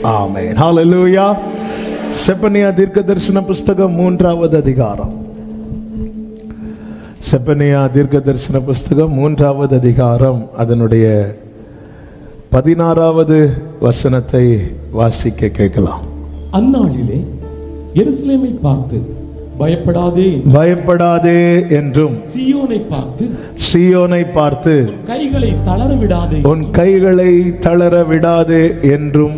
ஆமென். ஹல்லேலூயா. செப்பனியா தீர்க்கதரிசன புஸ்தகம் 3வது அதிகாரம். செப்பனியா தீர்க்கதரிசன புஸ்தகம் 3வது அதிகாரம் அதனுடைய 16வது வசனத்தை வாசிக்க கேட்கலாம். அந்நாளிலே எருசலேமை பார்த்து பயப்படாதே பயப்படாதே என்றும், சீயோனை பார்த்து கைகளை தளர விடாதே, உன் கைகளை தளர விடாதே என்றும்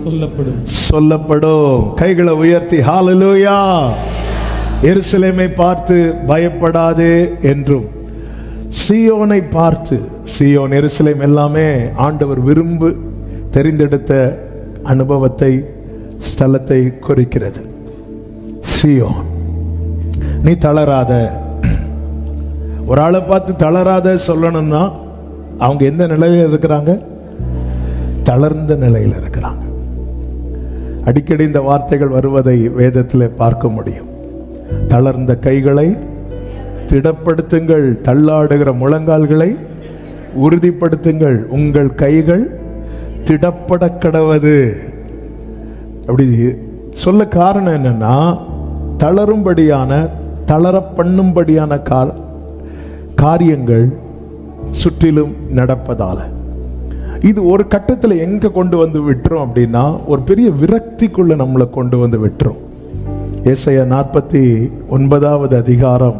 சொல்லப்படும். கைகளை உயர்த்தி ஹல்லேலூயா. எருசலேமை பார்த்து பயப்படாதே என்றும், சீயோனை பார்த்து, சீயோன் எருசலேம் எல்லாமே ஆண்டவர் விரும்பு தெரிந்தெடுத்த அனுபவத்தை, ஸ்தலத்தை குறிக்கிறது. சீயோன், நீ தளராத. ஒரு ஆளை பார்த்து தளராத சொல்லணும்னா அவங்க எந்த நிலையில இருக்கிறாங்க? தளர்ந்த நிலையில் இருக்கிறாங்க. அடிக்கடி இந்த வார்த்தைகள் வருவதை வேதத்தில் பார்க்க முடியும். தளர்ந்த கைகளை திடப்படுத்துங்கள், தள்ளாடுகிற முழங்கால்களை உறுதிப்படுத்துங்கள், உங்கள் கைகள் திடப்பட கடவது. அப்படி சொல்ல காரணம் என்னன்னா, தளரும்படியான, தளர பண்ணும்படியான காரியங்கள் சுற்றிலும் நடப்பதால இது ஒரு கட்டத்தில் எங்க கொண்டு வந்து விட்டுரும் அப்படின்னா, ஒரு பெரிய விரக்திக்குள்ள நம்மளை கொண்டு வந்து விட்டுரும். ஏசாயா 49வது அதிகாரம்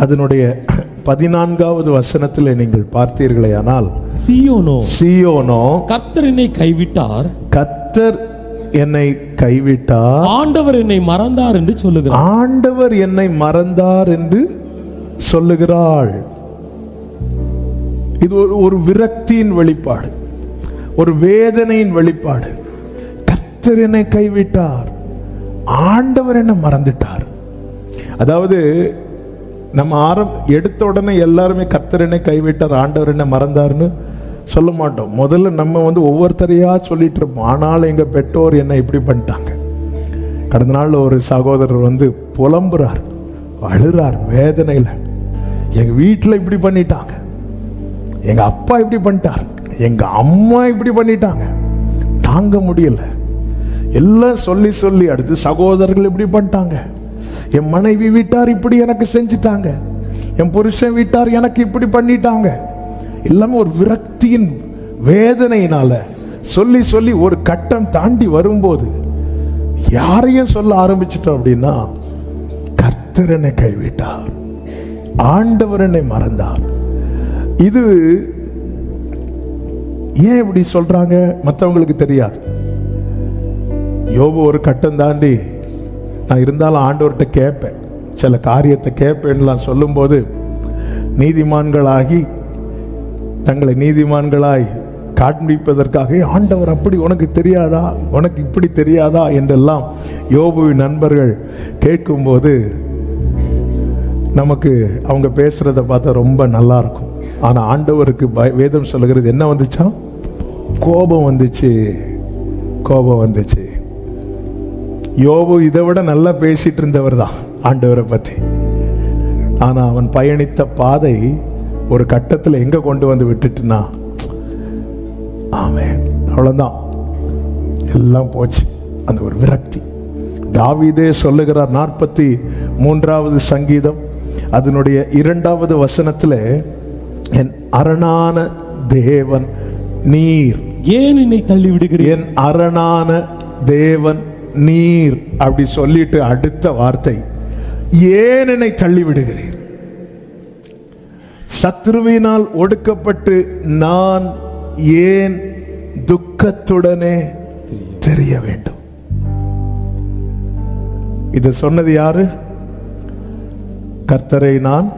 அதனுடைய 14வது வசனத்தில் நீங்கள் பார்த்தீர்களே ஆனால், சீயோனோ கர்த்தர் என்னை கைவிட்டார், கர்த்தர் என்னை கைவிட்டார், ஆண்டவர் என்னை மறந்தார் என்று சொல்லுகிறார். ஆண்டவர் என்னை மறந்தார் என்று சொல்லுகிறாள். இது ஒரு விரக்தியின் வெளிப்பாடு, ஒரு வேதனையின் வெளிப்பாடு. கர்த்தர் என்னை கைவிட்டார், ஆண்டவர் என்னை மறந்துட்டார். அதாவது நம்ம எடுத்த உடனே எல்லாருமே கர்த்தர் என்னை கைவிட்டார், ஆண்டவர் என்னை மறந்தார்னு சொல்ல மாட்டோம். முதல்ல நம்ம ஒவ்வொருத்தரையா சொல்லிட்டு இருப்போம். ஆனாலும் எங்க பெற்றோர் என்ன இப்படி பண்ணிட்டாங்க. கடந்த நாள் ஒரு சகோதரர் புலம்புறார், அழுறார் வேதனையில். எங்க வீட்டில் இப்படி பண்ணிட்டாங்க, எங்க அப்பா இப்படி பண்ணிட்டார், எங்க அம்மா இப்படி பண்ணிட்டாங்க, தாங்க முடியல. எல்லாம் சொல்லி சொல்லி அடுத்து சகோதரர்கள் இப்படி பண்ணிட்டாங்க, என் மனைவி வீட்டார் இப்படி எனக்கு செஞ்சிட்டாங்க, என் புருஷன் வீட்டார் எனக்கு இப்படி பண்ணிட்டாங்க. எல்லாமே ஒரு விரக்தியின் வேதனையினால சொல்லி சொல்லி ஒரு கட்டம் தாண்டி வரும்போது யாரையும் சொல்ல ஆரம்பிச்சிட்டோம் அப்படின்னா, கர்த்தர் என்னை கைவிட்டார், ஆண்டவர் என்னை மறந்தார். இது ஏன் இப்படி சொல்றாங்க மற்றவங்களுக்கு தெரியாது. யோபு ஒரு கட்டம் தாண்டி, நான் இருந்தாலும் ஆண்டவர்கிட்ட கேட்பேன், சில காரியத்தை கேட்பேன்லாம் சொல்லும்போது, நீதிமான்களாகி தங்களை நீதிமான்களாய் காண்பிப்பதற்காக, ஆண்டவர் அப்படி உனக்கு தெரியாதா, உனக்கு இப்படி தெரியாதா என்றெல்லாம் யோபுவின் நண்பர்கள் கேட்கும்போது நமக்கு அவங்க பேசுறத பார்த்தா ரொம்ப நல்லா இருக்கும். ஆனால் ஆண்டவருக்கு வேதம் சொல்லுகிறது என்ன வந்துச்சா? கோபம் வந்துச்சு, கோபம் வந்துச்சு. யோபு இதை விட நல்லா பேசிட்டு இருந்தவர் தான் ஆண்டவரை பற்றி. ஆனால் அவன் பயணித்த பாதை ஒரு கட்டத்தில் எங்க கொண்டு வந்து விட்டுட்டுனா, ஆமென், அவ்வளவுதான், எல்லாம் போச்சு. அந்த ஒரு விரக்தி. தாவீதே சொல்லுகிறார் 43வது சங்கீதம் அதனுடைய 2வது வசனத்தில், என் அரணான தேவன் நீர், ஏன் என்னை தள்ளி விடுகிறீர், என் அரணான தேவன் நீர் அப்படி சொல்லிட்டு அடுத்த வார்த்தை, ஏன் என்னை தள்ளி விடுகிறீர்? சத்ருவினால் ஒடுக்கப்பட்டு நான் ஏன் துக்கத்துடனே தெரிய வேண்டும்? இது சொன்னது யாரு? கர்த்தரை நான்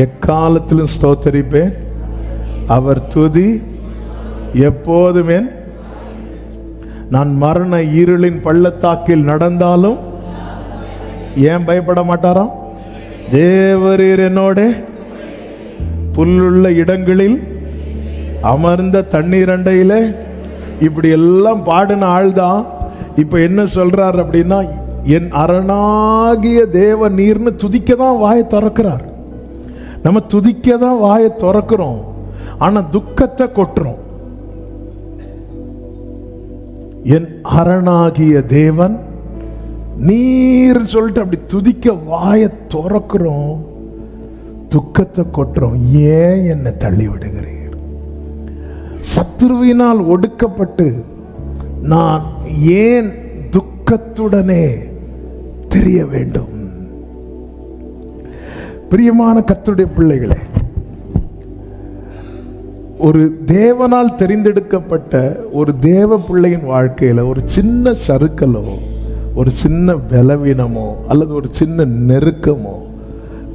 எக்காலத்திலும் ஸ்தோத்தரிப்பேன், அவர் துதி எப்போதுமே. நான் மரண இருளின் பள்ளத்தாக்கில் நடந்தாலும் ஏன் பயப்பட மாட்டாராம்? தேவரீர் என்னோட புல்லுள்ள இடங்களில் அமர்ந்த தண்ணீர் அண்டையில, இப்படி எல்லாம் பாடின ஆள் தான் இப்ப என்ன சொல்றார் அப்படின்னா, என் அரணாகிய தேவ நீர்னு துதிக்க தான் வாயை திறக்கிறார். நம்ம துதிக்க தான் வாயை திறக்கிறோம், ஆனா துக்கத்தை கொட்டுறோம். என் அரணாகிய தேவன் நீர் சொல்லிட்டு அப்படி துதிக்க வாயை திறக்கிறோம், துக்கத்தை கொட்டுறோம். ஏன் என்னை தள்ளி விடுகிறீர்? சத்துருவினால் ஒடுக்கப்பட்டு நான் ஏன் துக்கத்துடனே தெரிய வேண்டும்? பிரியமான கர்த்தருடைய பிள்ளைகளே, ஒரு தேவனால் தெரிந்தெடுக்கப்பட்ட ஒரு தேவ பிள்ளையின் வாழ்க்கையில ஒரு சின்ன சறுக்கலோ, ஒரு சின்ன பலவீனமோ அல்லது ஒரு சின்ன நெருக்கமோ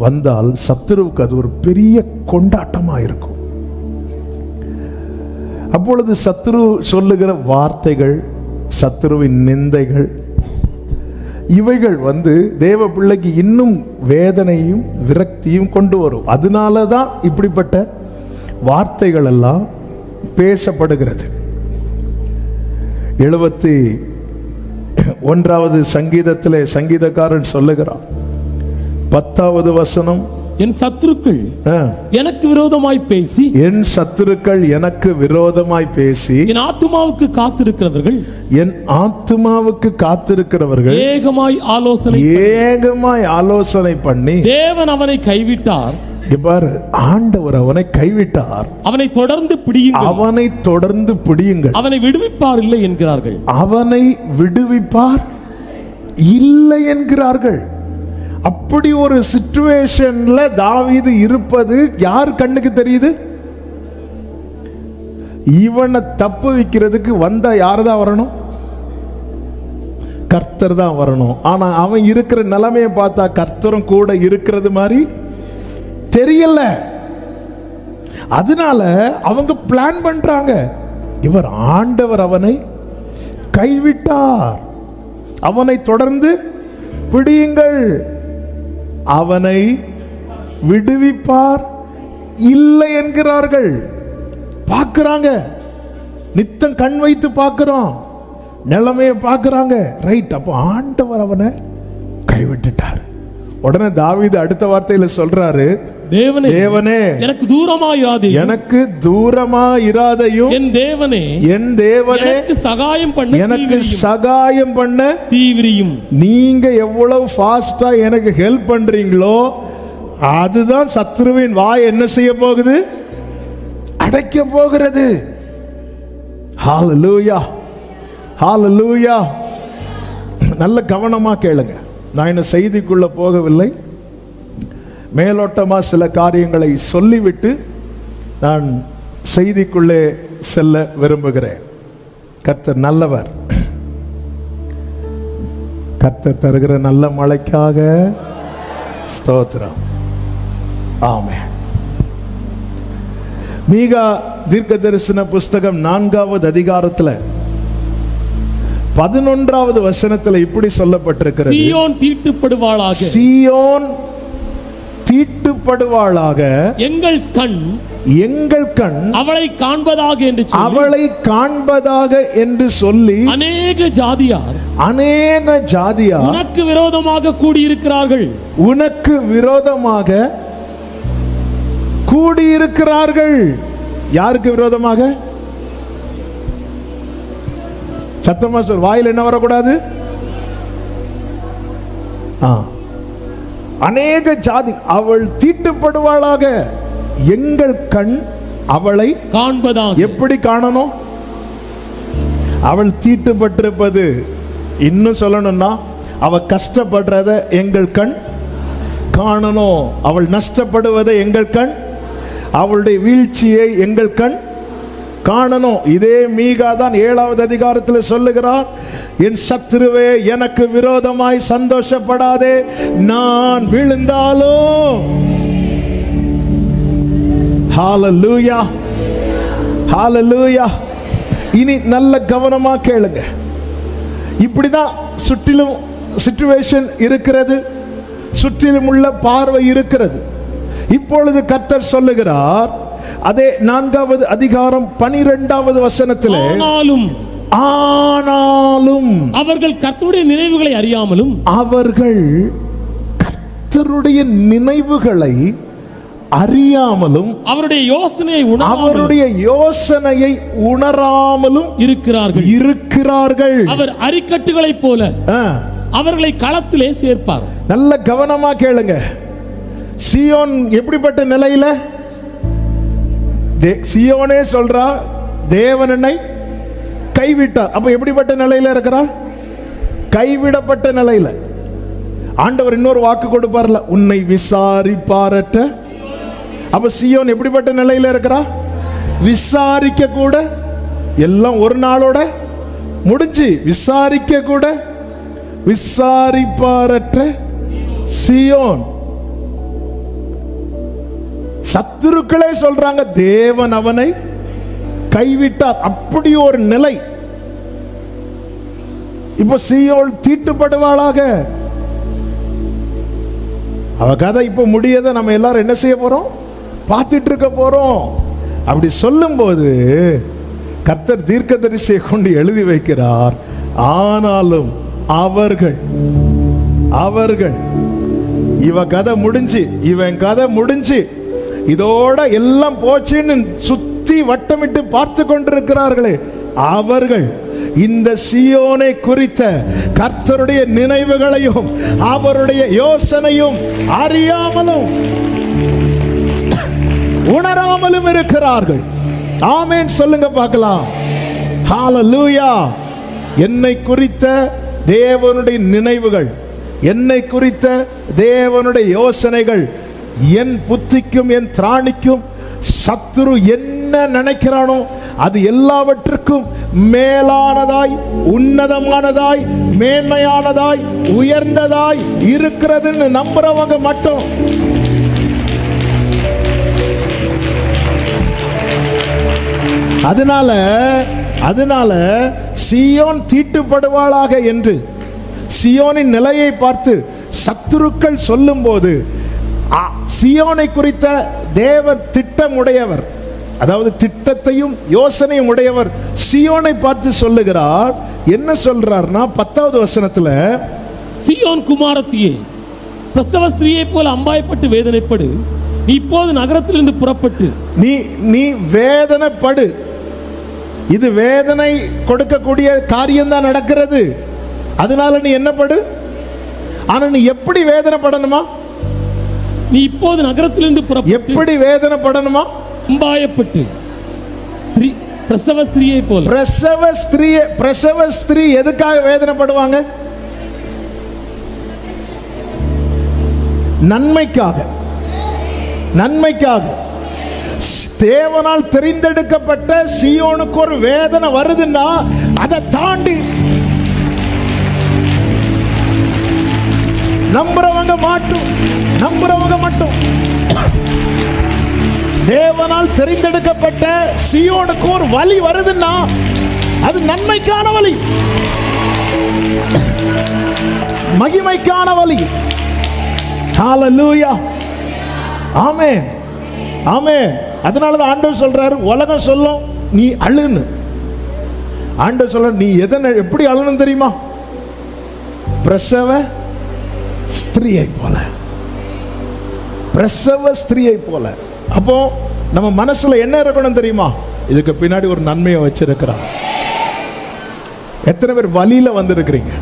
வந்தால் சத்துருவுக்கு அது ஒரு பெரிய கொண்டாட்டமாக இருக்கும். அப்பொழுது சத்துரு சொல்லுகிற வார்த்தைகள், சத்துருவின் நிந்தைகள், இவைகள் தேவ பிள்ளைக்கு இன்னும் வேதனையும் விரக்தியும் கொண்டு வரும். அதனால தான் இப்படிப்பட்ட வார்த்தைகள் எல்லாம் பேசப்படுகிறது. 71வது சங்கீதத்திலே சங்கீதக்காரன் சொல்லுகிறான், 10வது வசனம், என் சத்துருக்கள் எனக்கு விரோதமாய் பேசி, என் சத்துருக்கள் எனக்கு விரோதமாய் பேசி, என் ஆத்துமாவுக்கு காத்திருக்கிறவர்கள், என் ஆத்துமாவுக்கு காத்திருக்கிறவர்கள் ஏகமாய் ஆலோசனை பண்ணி, தேவன் அவனை கைவிட்டார். பாரு, ஆண்டவர் அவனை கைவிட்டார், அவனை தொடர்ந்து பிடியுங்கள், அவனை தொடர்ந்து பிடியுங்கள், அவனை விடுவிப்பார் இல்லை என்கிறார்கள். அவனை விடுவிப்பார் இல்லை என்கிறார்கள். அப்படி ஒரு சிச்சுவேஷன்ல தாவீது இருப்பது யார் கண்ணுக்கு தெரியுது? இவனை தப்பு வைக்கிறதுக்கு வந்தா யாருதான் வரணும்? கர்த்தர் தான் வரணும். ஆனா அவன் இருக்கிற நிலைமையை பார்த்தா கர்த்தரும் கூட இருக்கிறது மாதிரி தெரியல. அதனால அவங்க பிளான் பண்றாங்க, இவர் ஆண்டவர் அவனை கைவிட்டார், அவனை தொடர்ந்து பிடியுங்கள், அவனை விடுவிப்பார் இல்லை என்கிறார்கள். பார்க்கிறாங்க, நித்தம் கண் வைத்து பார்க்கிறோம், நிலைமையை பார்க்கிறாங்க. ரைட், அப்போ ஆண்டவர் அவனை கைவிட்டுட்டார். உடனே தாவீது அடுத்த வார்த்தையில சொல்றாரு, தேவனே, தேவனே எனக்கு தூரமாயிராதே, எனக்கு தூரமாயிராதையும், என் தேவனே, என் தேவனே எனக்கு சகாயம் பண்ண, எனக்கு சகாயம் பண்ண தீவிரியும். நீங்க எவ்வளவு ஃபாஸ்டா எனக்கு ஹெல்ப் பண்றீங்களோ அதுதான் சத்துருவின் வாய் என்ன செய்ய போகுது? அடைக்க போகிறது. ஹalleluya, ஹalleluya. நல்ல கவனமா கேளுங்க. நான் இந்த செய்திக்குள்ள போகவில்லை, மேலோட்டமா சில காரியங்களை சொல்லிவிட்டு நான் செய்திக்குள்ளே செல்ல விரும்புகிறேன். கர்த்தர் நல்லவர். கர்த்தர் தருகிற நல்ல மழைக்காக ஸ்தோத்திரம். ஆமென். மீகா தீர்க்க தரிசன புஸ்தகம் 4வது அதிகாரத்தில் 11வது வசனத்தில் இப்படி சொல்லப்பட்டிருக்கிறது, சீயோன் தீட்டுப்படுவாளாக, சீயோன் தீட்டுப்படுவாளாக, எங்கள் கண் அவளை காண்பதாக என்று சொல்லி, அவளை காண்பதாக என்று சொல்லி அநேக ஜாதியார் உனக்கு விரோதமாக கூடியிருக்கிறார்கள், உனக்கு விரோதமாக கூடியிருக்கிறார்கள். யாருக்கு விரோதமாக? சத்தமா சொல், வாயில் என்ன வரக்கூடாது? அநேக ஜாதி அவள் தீட்டுப்படுவாளாக, எங்கள் கண் அவளை காண்பதாக. எப்படி காணணும்? அவள் தீட்டுப்பட்டிருப்பது, இன்னும் சொல்லணும்னா அவ கஷ்டப்படுறத எங்கள் கண் காணணும். அவள் நஷ்டப்படுவதை எங்கள் கண், அவளுடைய வீழ்ச்சியை எங்கள் கண் காணணும். இதே மீகா தான் 7வது அதிகாரத்தில் சொல்லுகிறார், என் சத்துருவே எனக்கு விரோதமாய் சந்தோஷப்படாதே, நான் விழுந்தாலும். ஹalleluya, ஹalleluya. இனி நல்ல கவனமா கேளுங்க. இப்படிதான் சுற்றிலும் சிச்சுவேஷன் இருக்கிறது, சுற்றிலும் உள்ள பார்வை இருக்கிறது. இப்பொழுது கர்த்தர் சொல்லுகிறார், அதே 4வது அதிகாரம் 12வது வசனத்திலே, ஆனாலும் அவர்கள் கர்த்தருடைய நினைவுகளை அறியாமலும், அவர்கள் கர்த்தருடைய நினைவுகளை அறியாமலும் அவருடைய யோசனையை உணராமலும் இருக்கிறார்கள். அவர் அரிக்கட்டுகளைப் போல அவர்களை களத்திலே சேர்ப்பார். நல்ல கவனமா கேளுங்க. சீயோன் எப்படிப்பட்ட நிலையில? சீயோனே சொல்றா தேவன் என்னை கைவிட்டார். அப்ப எப்படிப்பட்ட நிலையில இருக்கிறார்? கைவிடப்பட்ட நிலையில. ஆண்டவர் இன்னொரு வாக்கு கொடுப்பார்ல, உன்னை விசாரிப்பாரற்ற. அப்ப சீயோன் எப்படிப்பட்ட நிலையில இருக்கிறா? விசாரிக்க கூட எல்லாம் ஒரு நாளோட முடிஞ்சு, விசாரிக்க கூட விசாரிப்பாரற்ற சீயோன். சத்துருக்களே சொல்றாங்க தேவன் அவனை கைவிட்டார். அப்படி ஒரு நிலை. இப்ப சீயோன் தீட்டுப்படுவாளாக. அவ கதை இப்ப முடியத நம்ம எல்லாரும் என்ன செய்ய போறோம்? பார்த்துட்டு இருக்க போறோம். அப்படி சொல்லும் போது கர்த்தர் தீர்க்கதரிசியை கொண்டு எழுதி வைக்கிறார். ஆனாலும் அவர்கள் இவ கதை முடிஞ்சு, இவன் கதை முடிஞ்சு, இதோட எல்லாம் போச்சுன்னு சுத்தி வட்டமிட்டு பார்த்து கொண்டிருக்கிறார்களே, அவர்கள் இந்த சீயோனை குறித்த கர்த்தருடைய நினைவுகளையும் அவருடைய யோசனையும் அறியாமலும் உணராமலும் இருக்கிறார்கள். ஆமென் சொல்லுங்க பார்க்கலாம். ஹalleluya. என்னை குறித்த தேவனுடைய நினைவுகள், என்னை குறித்த தேவனுடைய யோசனைகள், என் புத்திக்கும் என் திராணிக்கும் சத்துரு என்ன நினைக்கிறானோ அது எல்லாவற்றுக்கும் மேலானதாய், உன்னதமானதாய், மேன்மையானதாய், உயர்ந்ததாய் இருக்கிறதுன்னு நம்புறவங்க மட்டும் அதனால சீயோன் தீட்டுப்படுவாளாக என்று சீயோனின் நிலையை பார்த்து சத்துருக்கள் சொல்லும் போது, சீயோனை குறித்த தேவன் திட்டம் உடையவர், அதாவது திட்டத்தையும் யோசனையும் உடையவர் சீயோனை பார்த்து சொல்லுகிறார். என்ன சொல்றார்னா 10வது வசனத்துல, சீயோன் குமாரத்தியே, பிரசவ ஸ்திரீயை போல அம்பாயப்பட்டு வேதனைப்படு. நீ இப்போது நகரத்திலிருந்து புறப்பட்டு நீ வேதனைப்படு. இது வேதனை கொடுக்கக்கூடிய காரியம் தான் நடக்கிறது. அதனால நீ என்ன படு? ஆனா நீ எப்படி வேதனைப்படணுமா? நீ இப்போது நகரத்திலிருந்து புறப்பட்டு எப்படி வேதனைப்படணுமா? அம்பாயப்பட்டு பிரசவ ஸ்திரீயை போல. பிரசவ ஸ்திரீ எதுக்காக வேதனைப்படுவாங்க? நன்மைக்காக. தேவனால் தெரிந்தெடுக்கப்பட்ட சீயோனுக்கு ஒரு வேதனை வருதுன்னா அதை தாண்டி நம்புறவங்க மட்டும் தேவனால் தெரிந்தெடுக்கப்பட்ட சீயோனுக்கு ஒரு வலி வருதுன்னா அது நன்மைக்கான வலி, மகிமைக்கான வலி. ஹalleluya. ஆமென், ஆமென். அதனாலதான் ஆண்டவர் சொல்றாரு, உலகம் சொல்லும் நீ அழுன்னு. ஆண்டவர் சொல்ற, நீ எப்படி அழணும் தெரியுமா? பிரசவ ஸ்திரீயை போல. அப்போ நம்ம மனசுல என்ன இருக்கணும் தெரியுமா? இதுக்கு பின்னாடி ஒரு நன்மையை வச்சிருக்கிறார். எத்தனை பேர் வழியில வந்திருக்கிறீங்க?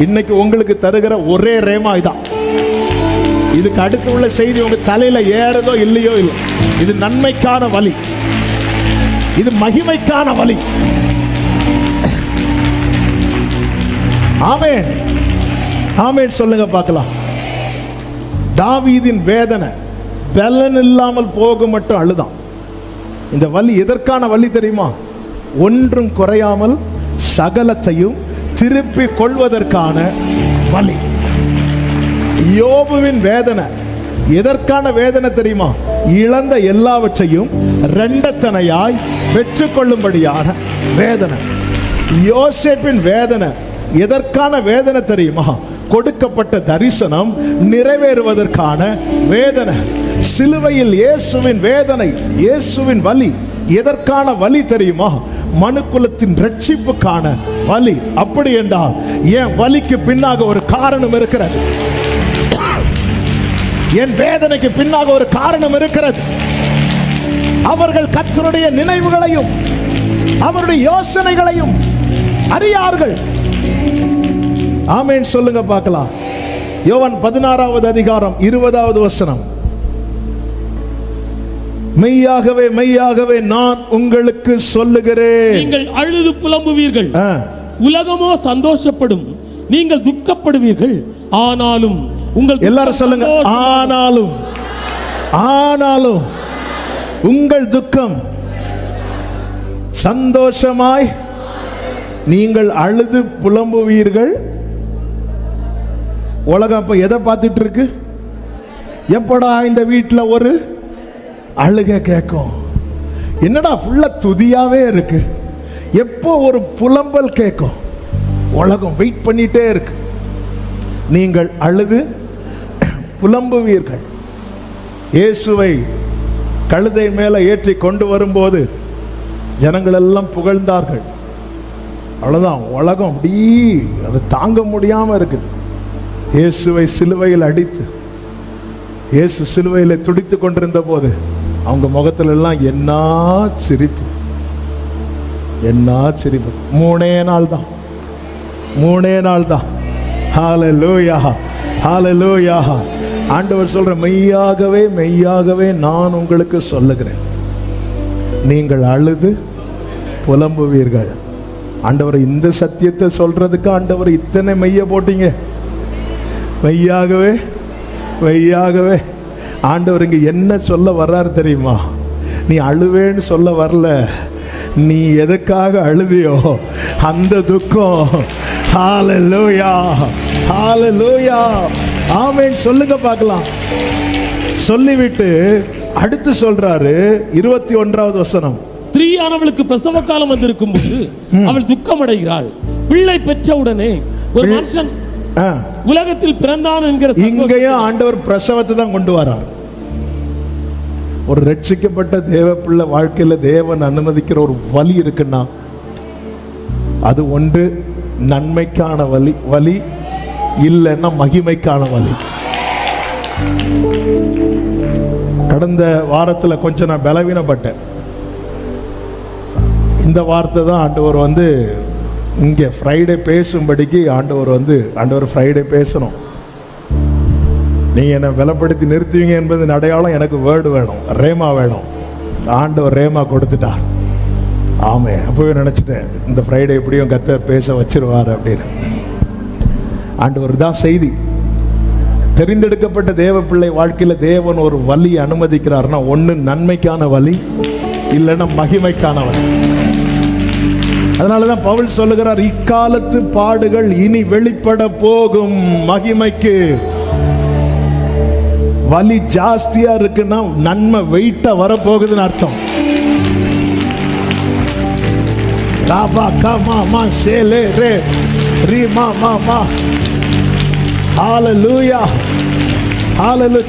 இன்னைக்கு உங்களுக்கு தருகிற ஒரே ரேமா இதான். இதுக்கு அடுத்து உள்ள செய்தி உங்க தலையில ஏறதோ இல்லையோ இல்லை. இது நன்மைக்கான வழி, இது மகிமைக்கான வழி. ஆமென், ஆமென் சொல்லுங்க பார்க்கலாம். தாவீதின் வேதனை பலன் இல்லாமல் போக மட்டும் அழுதான். இந்த வலி எதற்கான வலி தெரியுமா? ஒன்றும் குறையாமல் சகலத்தையும் திருப்பி கொள்வதற்கான வலி. யோபுவின் வேதனை எதற்கான வேதனை தெரியுமா? இழந்த எல்லாவற்றையும் இரண்டத்தனையாய் பெற்றுக்கொள்ளும்படியான வேதனை. யோசேப்பின் வேதனை எதற்கான வேதனை தெரியுமா? கொடுக்கப்பட்ட தரிசனம் நிறைவேறுவதற்கான வேதனை. சிலுவையில் இயேசுவின் வேதனை, இயேசுவின் வலி எதற்கான வலி தெரியுமா? மனுக்குலத்தின் ரட்சிப்புக்கான வலி. அப்படி என்றால் என் வலிக்கு பின்னாக ஒரு காரணம் இருக்கிறது. என் வேதனைக்கு பின்னாக ஒரு காரணம் இருக்கிறது. அவர்கள் கர்த்தருடைய நினைவுகளையும் அவருடைய யோசனைகளையும் அறியார்கள். ஆமென் சொல்லுங்க பார்க்கலாம். யோவான் 16வது அதிகாரம் 20வது வசனம். மெய்யாகவே மெய்யாகவே நான் உங்களுக்கு சொல்லுகிறேன், நீங்கள் அழுது புலம்புவீர்கள், உலகமோ சந்தோஷப்படும். நீங்கள் துக்கப்படுவீர்கள், ஆனாலும் உங்கள் எல்லாரும் சொல்லுங்க, ஆனாலும் ஆனாலும் உங்கள் துக்கம் சந்தோஷமாய் நீங்கள் அழுது புலம்புவீர்கள். உலகம் இப்ப எதை பார்த்துட்டு இருக்கு? எப்படா இந்த வீட்டில் ஒரு அழுக கேட்கும்? என்னடா ஃபுல்லா துதியாவே இருக்கு, எப்போ ஒரு புலம்பல் கேட்கும்? உலகம் வெயிட் பண்ணிட்டே இருக்கு. நீங்கள் அழுது புலம்புவீர்கள். இயேசுவை கழுதை மேல ஏற்றி கொண்டு வரும்போது ஜனங்கள் எல்லாம் புகழ்ந்தார்கள். அவ்வளவுதான், உலகம் அப்படி அது தாங்க முடியாம இருக்குது. இயேசுவை சிலுவையில் அடித்து இயேசு சிலுவையில் துடித்து கொண்டிருந்த போது அவங்க முகத்துல எல்லாம் என்ன சிரிப்பு, என்ன சிரிப்பு. மூணே நாள் தான். ஹல்லேலூயா, ஹல்லேலூயா. ஆண்டவர் சொல்ற, மெய்யாகவே மெய்யாகவே நான் உங்களுக்கு சொல்லுகிறேன், நீங்கள் அழுது புலம்புவீர்கள். ஆண்டவர் இந்த சத்தியத்தை சொல்றதுக்கு ஆண்டவர் இத்தனை மெய்ய போட்டீங்க. மெய்யாகவே மெய்யாகவே. ஆண்டவர் இங்க என்ன சொல்ல வர்றாரு தெரியுமா? நீ அழுவேன்னு சொல்ல வரல, நீ எதுக்காக அழுதியோ அந்த துக்கம். ஹல்லேலூயா, ஹல்லேலூயா. ஆமென் சொல்லுங்க பார்க்கலாம். சொல்லிவிட்டு அடுத்து சொல்றாரு 21வது வசனம். ஸ்திரீயானவளுக்கு பிரசவ காலம் வந்திருக்கும் போது அவள் துக்கம் அடைகிறாள். பிள்ளை பெற்ற உடனே ஒரு மனுஷன் உலகத்தில் பிறந்தான் என்கிற இங்கேயும் ஆண்டவர் பிரசவத்தை தான் கொண்டு வரார். ஒரு ரட்சிக்கப்பட்ட தேவ பிள்ளை வாழ்க்கையில தேவன் அனுமதிக்கிற ஒரு வலி இருக்குன்னா அது ஒன்று நன்மைக்கான வலி, வலி இல்லைன்னா மகிமைக்கான வலி. கடந்த வாரத்தில் கொஞ்சம் நான் பலவீனப்பட்டேன். இந்த வார்த்தை தான் ஆண்டவர் வந்து இங்கே ஃப்ரைடே பேசும்படிக்கு ஆண்டவர் ஃப்ரைடே பேசணும். நீங்கள் என்னை பலப்படுத்தி நிறுத்துவீங்க என்பது அடையாளம். எனக்கு வேர்டு வேணும், ரேமா வேணும். ஆண்டவர் ரேமா கொடுத்துட்டார். ஆமே, அப்போவே நினச்சிட்டேன் இந்த ஃப்ரைடே எப்படியும் கர்த்தர் பேச வச்சிருவார் அப்படின்னு. ஆண்டவர் தான் செய்தி. தெரிந்தெடுக்கப்பட்ட தேவ பிள்ளை வாழ்க்கையில் தேவன் ஒரு வலி அனுமதிக்கிறார்னா ஒன்று நன்மைக்கான வலி, இல்லைன்னா மகிமைக்கான வலி. அதனாலதான் பவுல் சொல்லுகிறார், இக்காலத்து பாடுகள் இனி வெளிப்பட போகும் மகிமைக்கு. வலி ஜாஸ்தியா இருக்குன்னா நன்மை வெயிட்டா வரப்போகுதுன்னு அர்த்தம்.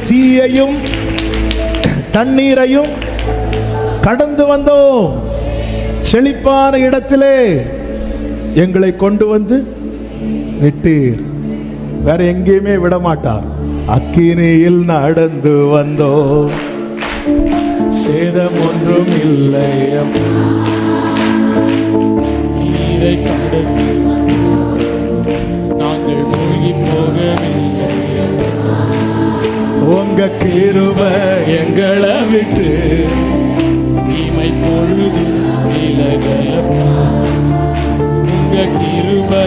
தீயையும் தண்ணீரையும் கடந்து வந்தோம், செழிப்பான இடத்திலே எங்களை கொண்டு வந்து விட்டீர். வேற எங்கேயுமே விட மாட்டார். அக்கினியில் நடந்து வந்தோம், சேதம் ஒன்றும் இல்லை. நாங்கள் மூழ்கி போகவில்லை, உங்க கிருபை எங்களை விட்டு தீமை பொழுது விலகல. உங்க கிருபை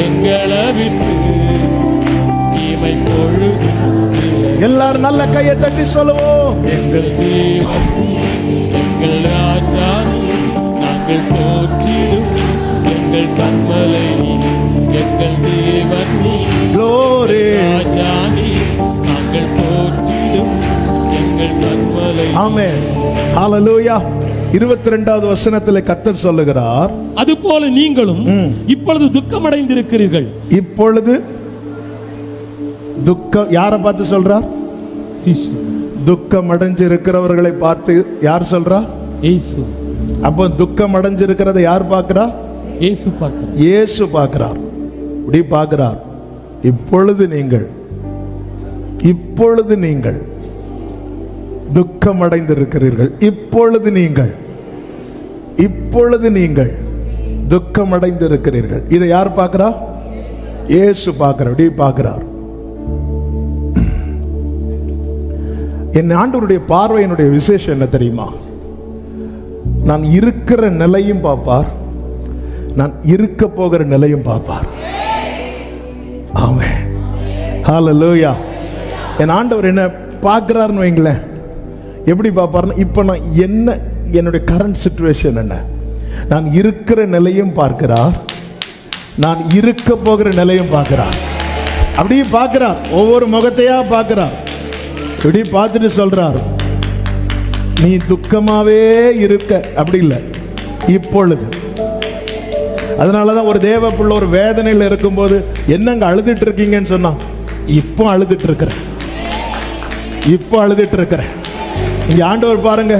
எங்களை விட்டு தீமை பொழுது. எல்லாரும் நல்ல கையை தட்டி சொல்லுவோம், எங்கள் தேவன் எங்கள் ராஜா, நாங்கள் போற்றிடும் எங்கள் கண்மலை, எங்கள் தேவன் Glory. ராஜா, நாங்கள் போற்றிடும் எங்கள் கண்மலை. ஆமென், ஹல்லேலூயா. 22வது வசனத்தில் கர்த்தர் சொல்லுகிறார், அதுபோல நீங்களும் இப்பொழுது துக்கமடைந்திருக்கிறீர்கள். இப்பொழுது துக்கம் யாரை பார்த்து சொல்றார்? துக்கம் அடைஞ்சிருக்கிறவர்களை பார்த்து யார் சொல்றா? இயேசு. அப்போ துக்கம் அடைஞ்சிருக்கிறத யார் பார்க்கிறா? இயேசு பார்க்கிறார். இயேசு பார்க்கிறார். இப்படி பார்க்கிறார். இப்பொழுது நீங்கள் இப்பொழுது நீங்கள் துக்கம் அடைந்திருக்கிறீர்கள். இப்பொழுது நீங்கள் துக்கம் அடைந்திருக்கிறீர்கள். இதை யார் பார்க்கிறா? இயேசு பார்க்கிறார். என் ஆண்டவருடைய பார்வையினுடைய விசேஷம் என்ன தெரியுமா? நான் இருக்கிற நிலையும் பார்ப்பார், நான் இருக்க போகிற நிலையும் பார்ப்பார். ஆமென், ஹல்லேலூயா. என் ஆண்டவர் என்ன பார்க்கிறாருன்னு வைங்களேன். எப்படி பார்ப்பாருன்னா, இப்போ நான் என்ன, என்னுடைய கரண்ட் சிச்சுவேஷன் என்ன, நான் இருக்கிற நிலையும் பார்க்கிறார், நான் இருக்க போகிற நிலையும் பார்க்கிறார். அப்படியே பார்க்கிறார், ஒவ்வொரு முகத்தையா பார்க்கிறார். இப்படி பார்த்துட்டு சொல்றார், நீ துக்கமாவே இருக்க, அப்படி இல்லை, இப்பொழுது. அதனாலதான் ஒரு தேவ பிள்ளை ஒரு வேதனையில் இருக்கும்போது, என்னங்க அழுதுட்டு இருக்கீங்கன்னு சொன்னா, இப்போ அழுதுட்டு இருக்கிறேன். இங்க ஆண்டவர் பாருங்க,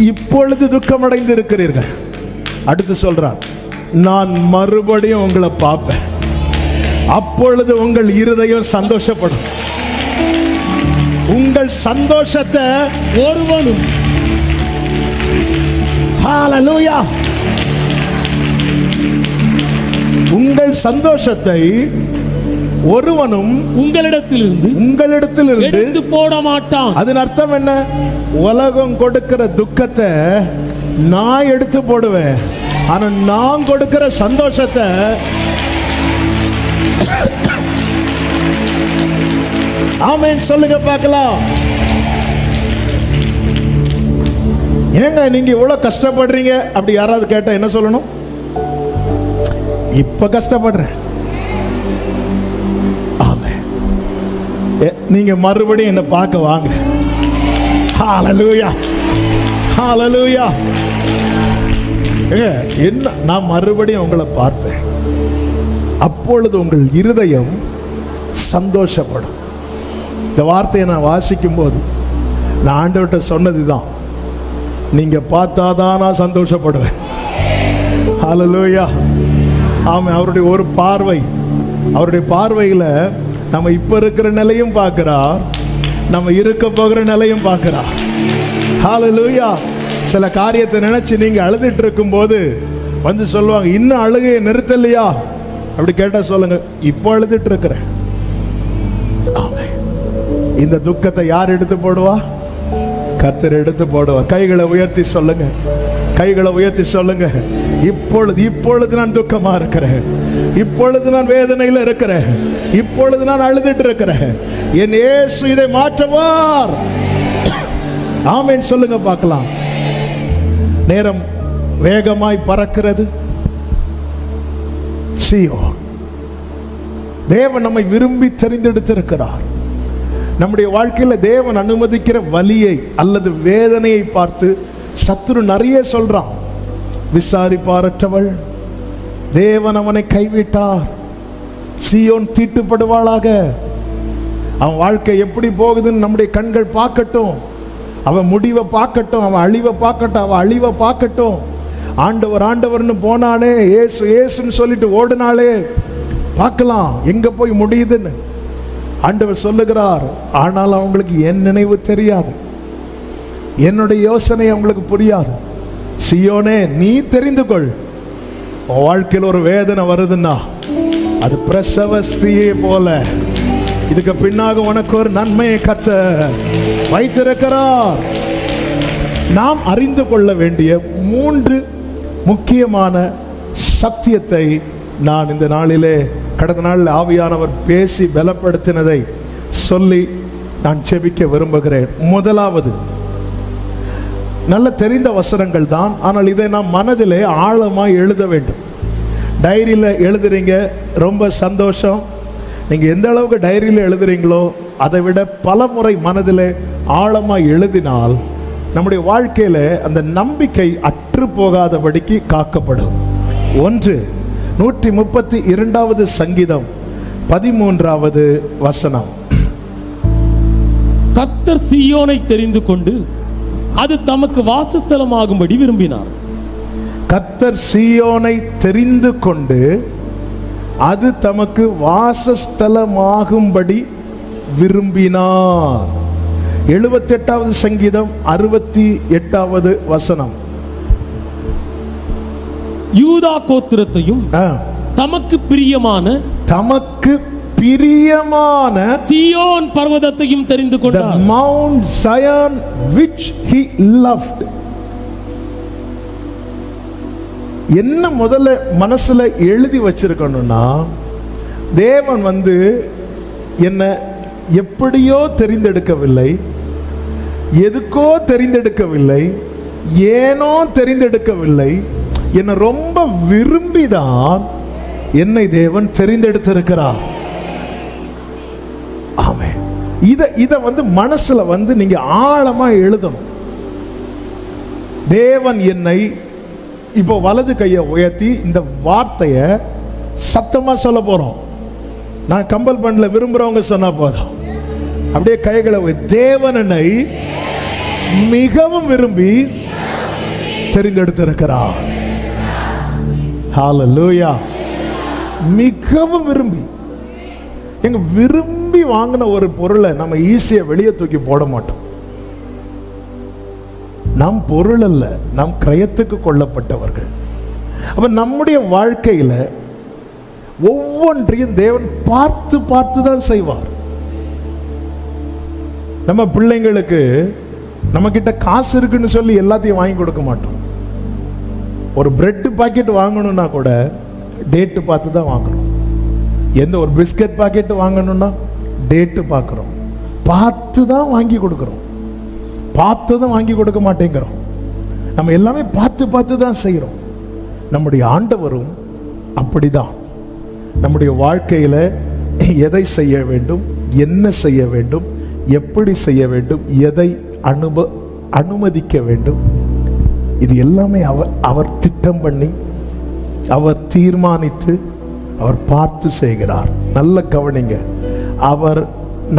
இப்பொழுது துக்கமடைந்து இருக்கிறீர்கள். அடுத்து சொல்றார், நான் மறுபடியும் உங்களை பார்ப்பேன், அப்பொழுது உங்கள் இருதயம் சந்தோஷப்படும். உங்கள் சந்தோஷத்தை ஒருவனும், ஹல்லேலூயா, உங்கள் சந்தோஷத்தை ஒருவனும் உங்களிடத்திலிருந்து எடுத்து போட மாட்டான். அதன் அர்த்தம் என்ன? உலகம் கொடுக்கிற துக்கத்தை நான் எடுத்து போடுவேன், ஆனா நான் கொடுக்கிற சந்தோஷத்தை ஆமென் சொல்லுங்க பார்க்கலாம். ஏங்க நீங்க இவ்வளவு கஷ்டப்படுறீங்க அப்படி யாராவது கேட்டா என்ன சொல்லணும்? இப்ப கஷ்டப்படுறேன். ஆமென். நீங்க மறுபடியும் என்ன பார்க்க வாங்க. ஹல்லேலூயா, ஹல்லேலூயா. என்ன, நான் மறுபடியும் உங்களை பார்ப்பேன், அப்பொழுது உங்கள் இருதயம் சந்தோஷப்படும். இந்த வார்த்தையை நான் வாசிக்கும் போது நான் ஆண்டவர்கிட்ட சொன்னதுதான், நீங்க பார்த்தாதான் நான் சந்தோஷப்படுவேன். ஹல்லேலூயா. ஆமாம், அவருடைய ஒரு பார்வை, அவருடைய பார்வையில் நம்ம இப்ப இருக்கிற நிலையும் பார்க்கிறார், நம்ம இருக்க போகிற நிலையும் பார்க்கிறார். ஹல்லேலூயா. சில காரியத்தை நினைச்சு நீங்க அழுதுட்டு இருக்கும் போது வந்து சொல்லுவாங்க, இன்னும் அழுகையை நிறுத்தலையா? அப்படி கேட்டா சொல்லுங்க, இப்போ அழுதுட்டு இருக்கிறேன். ஆமென். இந்த துக்கத்தை யார் எடுத்து போடுவா? கர்த்தர் எடுத்து போடுவார். கைகளை உயர்த்தி சொல்லுங்க, கைகளை உயர்த்தி சொல்லுங்க, இப்பொழுது நான் துக்கமா இருக்கிறேன், இப்பொழுது நான் வேதனையில் இருக்கிறேன், இப்பொழுது நான் அழுதுட்டு இருக்கிறேன், என் இயேசு இதை மாற்றுவார். ஆமென் சொல்லுங்க பார்க்கலாம். நேரம் வேகமாய் பறக்கிறது. சீயோன், தேவன் நம்மை விரும்பி தெரிந்தெடுத்திருக்கிறார். நம்முடைய வாழ்க்கையில் தேவன் அனுமதிக்கிற வலியை அல்லது வேதனையை பார்த்து சத்துரு நிறைய சொல்றான். விசாரிப்பாரற்றவள், தேவன் அவனை கைவிட்டார், சீயோன் தீட்டுப்படுவாளாக. அவன் வாழ்க்கை எப்படி போகுதுன்னு நம்முடைய கண்கள் பார்க்கட்டும், அவன் முடிவை பார்க்கட்டும், அவன் அழிவை பார்க்கட்டும், அவன் அழிவை பார்க்கட்டும். ஆண்டவர் ஆண்டவர்னு போனானே, ஏசு ஏசுன்னு சொல்லிட்டு ஓடினாலே, பார்க்கலாம் எங்க போய் முடியுதுன்னு. ஆண்டவர் சொல்லுகிறார், ஆனால் அவங்களுக்கு என் நினைவு தெரியாது, என்னுடைய யோசனை அவங்களுக்கு புரியாது. சீயோனே, நீ தெரிந்து கொள், உன் வாழ்க்கையில் ஒரு வேதனை வருதுன்னா அது பிரசவ ஸ்திரியை போல, இதுக்கு பின்னாக உனக்கு ஒரு நன்மையை கர்த்தர் வைத்திருக்கிறார். நாம் அறிந்து கொள்ள வேண்டிய 3 முக்கியமான சத்தியத்தை நான் இந்த நாளிலே, கடந்த நாளில் ஆவியானவர் பேசி பலப்படுத்தினதை சொல்லி நான் செபிக்க விரும்புகிறேன். முதலாவது, நல்ல தெரிந்த வசனங்கள் தான், ஆனால் இதை நாம் மனதிலே ஆழமாக எழுத வேண்டும். டைரியில் எழுதுறீங்க, ரொம்ப சந்தோஷம். நீங்கள் எந்த அளவுக்கு டைரியில் எழுதுறீங்களோ அதை விட பல முறை மனதில் ஆழமாக எழுதினால் நம்முடைய வாழ்க்கையில் அந்த நம்பிக்கை அற்று போகாதபடிக்கு காக்கப்படும். 1 132வது சங்கீதம் 13வது வசனம். கர்த்தர் சீயோனை தெரிந்து கொண்டு அது தமக்கு வாசஸ்தலமாகும்படி விரும்பினார். கர்த்தர் சீயோனை தெரிந்து கொண்டு அது தமக்கு வாசஸ்தலமாகும்படி விரும்பினார். 78வது சங்கீதம் 68வது வசனம். யூதா கோத்திரத்தையும் தமக்கு பிரியமான சீயோன் பர்வதத்தையும் தெரிந்து கொண்டார். Mount Zion which he loved. என்ன முதல்ல மனசுல எழுதி வச்சிருக்கணும்னா, தேவன் என்ன எப்படியோ தெரிந்தெடுக்கவில்லை, எதுக்கோ தெரிந்தெடுக்கவில்லை, ஏனோ தெரிந்தெடுக்கவில்லை, என்னை ரொம்ப விரும்பிதான் என்னை தேவன் தெரிந்தெடுத்திருக்கிறார். ஆமென். இத மனசுல நீங்க ஆழமா எழுதணும். தேவன் என்னை, இப்போ வலது கையை உயர்த்தி இந்த வார்த்தைய சத்தமா சொல்ல போறோம். நான் கம்பல் பண்ணல, விரும்புறவங்க சொன்னா போதும். அப்படியே கைகளை, தேவன் என்னை மிகவும் விரும்பி தெரிந்தெடுத்திருக்கிறார். ஹல்லேலூயா. மிகவும் விரும்பி. எங்க விரும்பி வாங்கின ஒரு பொருளை நம்ம ஈஸியா வெளியே தூக்கி போட மாட்டோம். நம் பொருள் அல்ல, நம் கிரயத்துக்கு கொள்ளப்பட்டவர்கள். அப்ப நம்முடைய வாழ்க்கையில ஒவ்வொன்றையும் தேவன் பார்த்து பார்த்து தான் செய்வார். நம்ம பிள்ளைங்களுக்கு நம்ம கிட்ட காசு இருக்குன்னு சொல்லி எல்லாத்தையும் வாங்கி கொடுக்க மாட்டோம். ஒரு பிரெட் பாக்கெட் வாங்கணும்னா கூட டேட்டு பார்த்து தான் வாங்கணும். எந்த ஒரு பிஸ்கட் பாக்கெட் வாங்கணும்னா டேட்டு பார்க்குறோம், பார்த்து தான் வாங்கி கொடுக்குறோம். பார்த்ததும் வாங்கி கொடுக்க மாட்டேங்கிறோம். நம்ம எல்லாமே பார்த்து பார்த்து தான் செய்கிறோம். நம்முடைய ஆண்டவரும் அப்படிதான். நம்முடைய வாழ்க்கையில் எதை செய்ய வேண்டும், என்ன செய்ய வேண்டும், எப்படி செய்ய வேண்டும், எதை அனுமதிக்க வேண்டும், இது எல்லாமே அவர் திட்டம் பண்ணி, அவர் தீர்மானித்து, அவர் பார்த்து செய்கிறார். நல்ல கவனிங்க. அவர்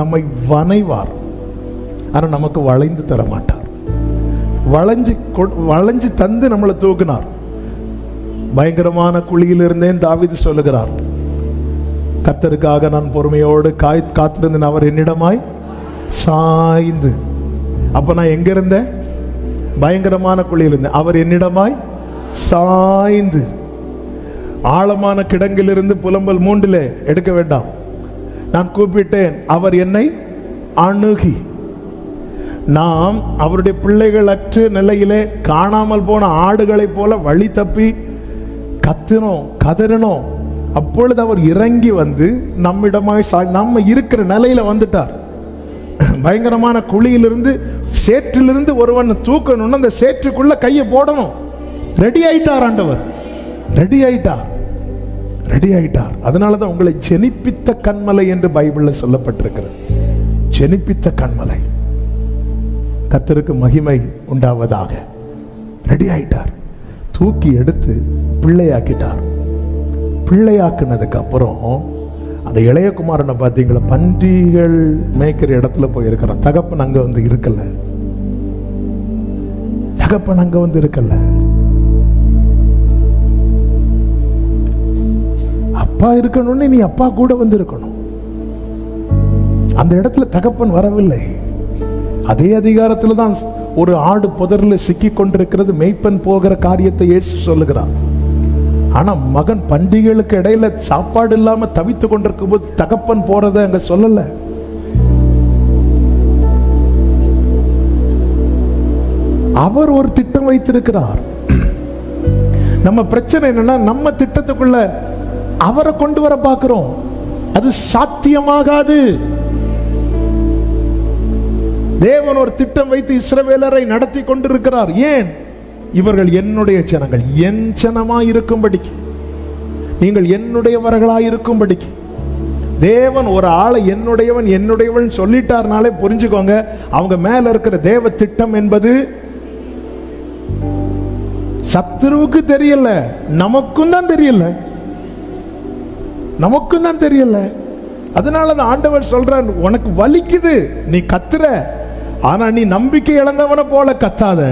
நம்மை வணைவார், ஆனால் நமக்கு வளைந்து தர மாட்டார். வளைஞ்சு தந்து நம்மளை தூக்கினார். பயங்கரமான குழியில் இருந்தேன் தாவீது சொல்லுகிறார். கர்த்தருக்காக நான் பொறுமையோடு காத்திருந்தேன், அவர் என்னிடமாய் சாய்ந்து. அப்ப நான் எங்க இருந்தேன்? பயங்கரமான குழியில் இருந்தேன். அவர் என்னிடமாய் சாய்ந்து. ஆழமான கிடங்கிலிருந்து புலம்பல் 3 எடுக்க வேண்டாம். நான் கூப்பிட்டேன், அவர் என்னை அணுகி. நாம் அவருடைய பிள்ளைகள் அற்ற நிலையிலே காணாமல் போன ஆடுகளைப் போல வழி தப்பி கத்தினோம், கதறினோம். அப்பொழுது அவர் இறங்கி நம்மிடமாய் நம்ம இருக்கிற நிலையில வந்துட்டார். பயங்கரமான குழியிலிருந்து, சேற்றிலிருந்து ஒருவன் தூக்கணும்னு அந்த சேற்றுக்குள்ள கையை போடணும். ரெடி ஆயிட்டார் ஆண்டவர், ரெடி ஆயிட்டார். அதனாலதான் உங்களை ஜெனிப்பித்த கன்மலை என்று பைபிள்ல சொல்லப்பட்டிருக்கிறது. ஜெனிப்பித்த கன்மலை. கர்த்தருக்கு மகிமை உண்டாவதாக. ரெடி ஆயிட்டார். தூக்கி எடுத்து பிள்ளையாக்கிட்டார். பிள்ளையாக்குனதுக்கு அப்புறம் அந்த இளைய குமாரனை பார்த்தீங்களா, பன்றிகள் மேய்க்கிற இடத்துல போய் இருக்கிறான். தகப்பன் அங்க இருக்கல. தகப்பன் அங்க இருக்கல. அப்பா இருக்கணும்னு நீ அப்பா கூட இருக்கணும். அந்த இடத்துல தகப்பன் வரவில்லை. அதே அதிகாரத்தில் தான் ஒரு ஆடு புதரில் சிக்கி கொண்டிருக்கிறது. மேய்ப்பன் போகிற காரியத்தை இயேசு சொல்லுகிறார். ஆனா மகன் பன்றிகளுக்கு இடையில சாப்பாடு இல்லாம தவித்து கொண்டிருக்கும் போது தகப்பன் போறதை அங்க சொல்லல. அவர் ஒரு திட்டம் வைத்திருக்கிறார். நம்ம பிரச்சனை என்னன்னா, நம்ம திட்டத்துக்குள்ள அவரை கொண்டு வர பார்க்கிறோம். அது சாத்தியமாகாது. தேவன் ஒரு திட்டம் வைத்து இஸ்ரவேலரை நடத்தி கொண்டிருக்கிறார். ஏன்? இவர்கள் என்னுடைய ஜனங்கள், என் ஜனமாய் இருக்கும்படிக்கு, நீங்கள் என்னுடையவர்களாய் இருக்கும்படிக்கு. தேவன் ஒரு ஆளை என்னுடையவன் சொல்லிட்டார்னாலே புரிஞ்சுக்கோங்க, அவங்க மேல இருக்கிற தேவ திட்டம் என்பது சத்துருவுக்கு தெரியல, நமக்கும் தான் தெரியல. அதனால தான் ஆண்டவர் சொல்றார், உனக்கு வலிக்குது, நீ கத்துற, ஆனா நீ நம்பிக்கை இழந்தவன போல கத்தாத.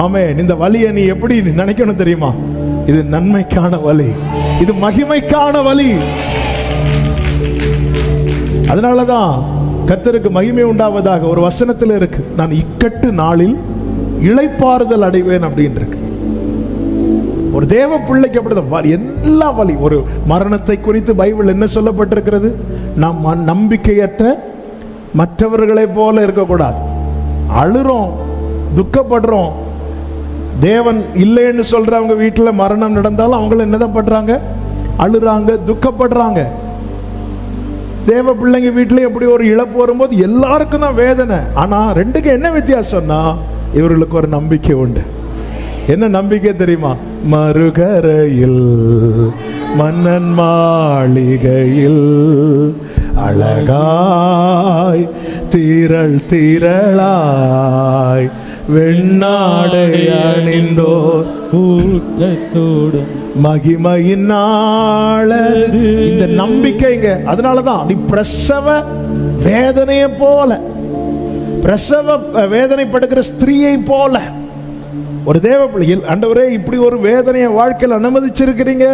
ஆமென். இந்த வலியை நீ எப்படி நினைக்கணும் தெரியுமா? இது நன்மைக்கான வலி, இது மகிமைக்கான வலி. அதனாலதான் கர்த்தருக்கு மகிமை உண்டாவதாக ஒரு வசனத்தில் இருக்கு, நான் இக்கட்டு நாளில் இளைப்பாறுதல் அடைவேன் அப்படின்னு இருக்கு. ஒரு தேவ பிள்ளைக்கு அப்படிதான் எல்லா வலி. ஒரு மரணத்தை குறித்து பைபிள் என்ன சொல்லப்பட்டிருக்கிறது? நாம் நம்பிக்கையற்ற மற்றவர்களை போல இருக்கக்கூடாது. அழுறோம், துக்கப்படுறோம். தேவன் இல்லைன்னு சொல்றவங்க வீட்டில் மரணம் நடந்தாலும் அவங்கள என்னதான் பண்றாங்க? அழுறாங்க, துக்கப்படுறாங்க. தேவ பிள்ளைங்க வீட்டில் எப்படி ஒரு இழப்பு வரும்போது எல்லாருக்கும் தான் வேதனை. ஆனா ரெண்டுக்கு என்ன வித்தியாசம்னா, இவர்களுக்கு ஒரு நம்பிக்கை உண்டு. என்ன நம்பிக்கை தெரியுமா? மறுகரையில் மன்னன் மாளிகையில் அழகாய் திரள் திரளாய் வெண்ணாடை அணிந்தோர் கூட்டத்தோடு மகிமையின் நாளது. இந்த நம்பிக்கைங்க. அதனாலதான் நீ பிரசவ வேதனையை போல, பிரசவ வேதனைப்படுகிற ஸ்திரீயை போல ஒரு தேவ பிள்ளைகள், ஆண்டவரே இப்படி ஒரு வேதனையை வாழ்க்கையில் அனுமதிச்சிருக்கிறீங்க,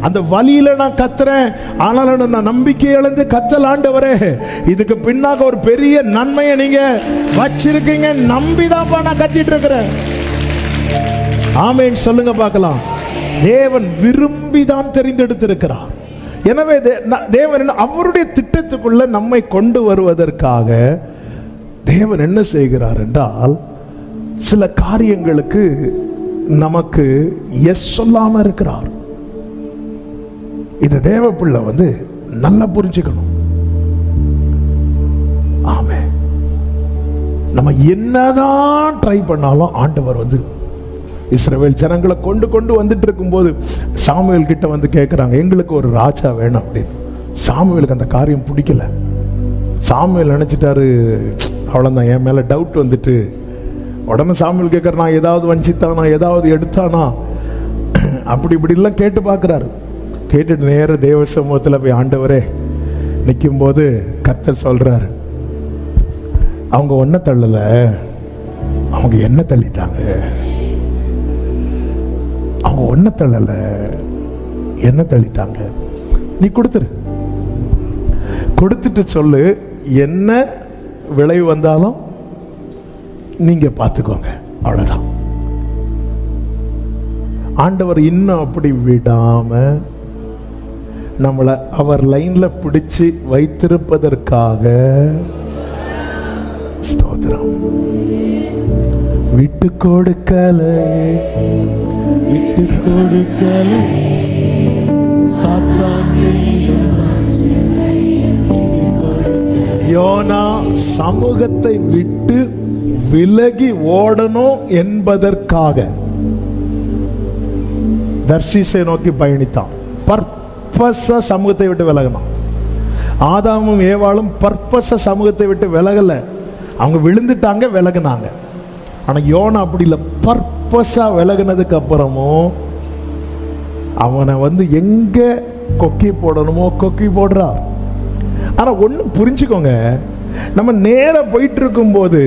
அந்த வலியில நான் கத்துறேன், ஆனாலும் நான் நம்பிக்கை இழந்து கத்தல். ஆண்டவரே இதுக்கு பின்னாக ஒரு பெரிய நன்மையை நீங்க வச்சிருக்கீங்க, நம்பிதான்ப்பா நான் கத்திட்டு இருக்கிறேன். ஆமென் சொல்லுங்க பார்க்கலாம். தேவன் விரும்பிதான் தெரிந்தெடுத்திருக்கிறார். எனவே தேவன் அவருடைய திட்டத்துக்குள்ள நம்மை கொண்டு வருவதற்காக தேவன் என்ன செய்கிறார் என்றால், சில காரியங்களுக்கு நமக்கு எஸ் சொல்லாம இருக்கிறார். இது தேவ பிள்ளை நல்லா புரிஞ்சுக்கணும். ஆமே, நம்ம என்னதான் ட்ரை பண்ணாலும் ஆண்டவர் இஸ்ரவேல் ஜனங்களை கொண்டு வந்துட்டு இருக்கும்போது சாமுவேல் கிட்ட கேட்குறாங்க, எங்களுக்கு ஒரு ராஜா வேணும் அப்படின்னு. சாமுவேலுக்கு அந்த காரியம் பிடிக்கல. சாமுவேல் நினைச்சிட்டாரு, அவ்வளோதான், என் மேலே டவுட் வந்துட்டு. உடனே சாமுவேல் கேட்குற, நான் ஏதாவது வஞ்சித்தானா, ஏதாவது எடுத்தானா, அப்படி இப்படிலாம் கேட்டு பார்க்குறாரு. கேட்டுட்டு நேர தேவ சமூகத்தில் போய் ஆண்டவரே நிற்கும்போது கர்த்தர் சொல்கிறார், அவங்க ஒன்றை தள்ளலை, அவங்க என்ன தள்ளிட்டாங்க. அவங்க ஒன்றை தள்ளலை, என்ன தள்ளிட்டாங்க. நீ கொடுத்துட்டு சொல்லு, என்ன விளைவு வந்தாலும் நீங்க பார்த்துக்கோங்க, அவ்வளவுதான். ஆண்டவர் இன்னும் அப்படி விடாம நம்மளை அவர் லைன்ல பிடிச்சு வைத்திருப்பதற்காக ஸ்தோத்திரம். விட்டு கொடுக்கல யோனா சமூகத்தை விட்டு விலகி ஓடணும் என்பதற்காக தர்ஷீசை நோக்கி பயணித்தான். பர்பஸா சமூகத்தை விட்டு விலகினான். ஆதாமும் ஏவாளும் பர்பஸா சமூகத்தை விட்டு விலகல, அவங்க விழுந்துட்டாங்க, விலகினாங்க. ஆனா யோனா அப்படி இல்லை. பர்பஸா விலகினதுக்கு அப்புறமும் அவனை எங்க கொக்கி போடணுமோ கொக்கி போடுறார். ஆனா ஒண்ணு புரிஞ்சுக்கோங்க, நம்ம நேரா போயிட்டு இருக்கும் போது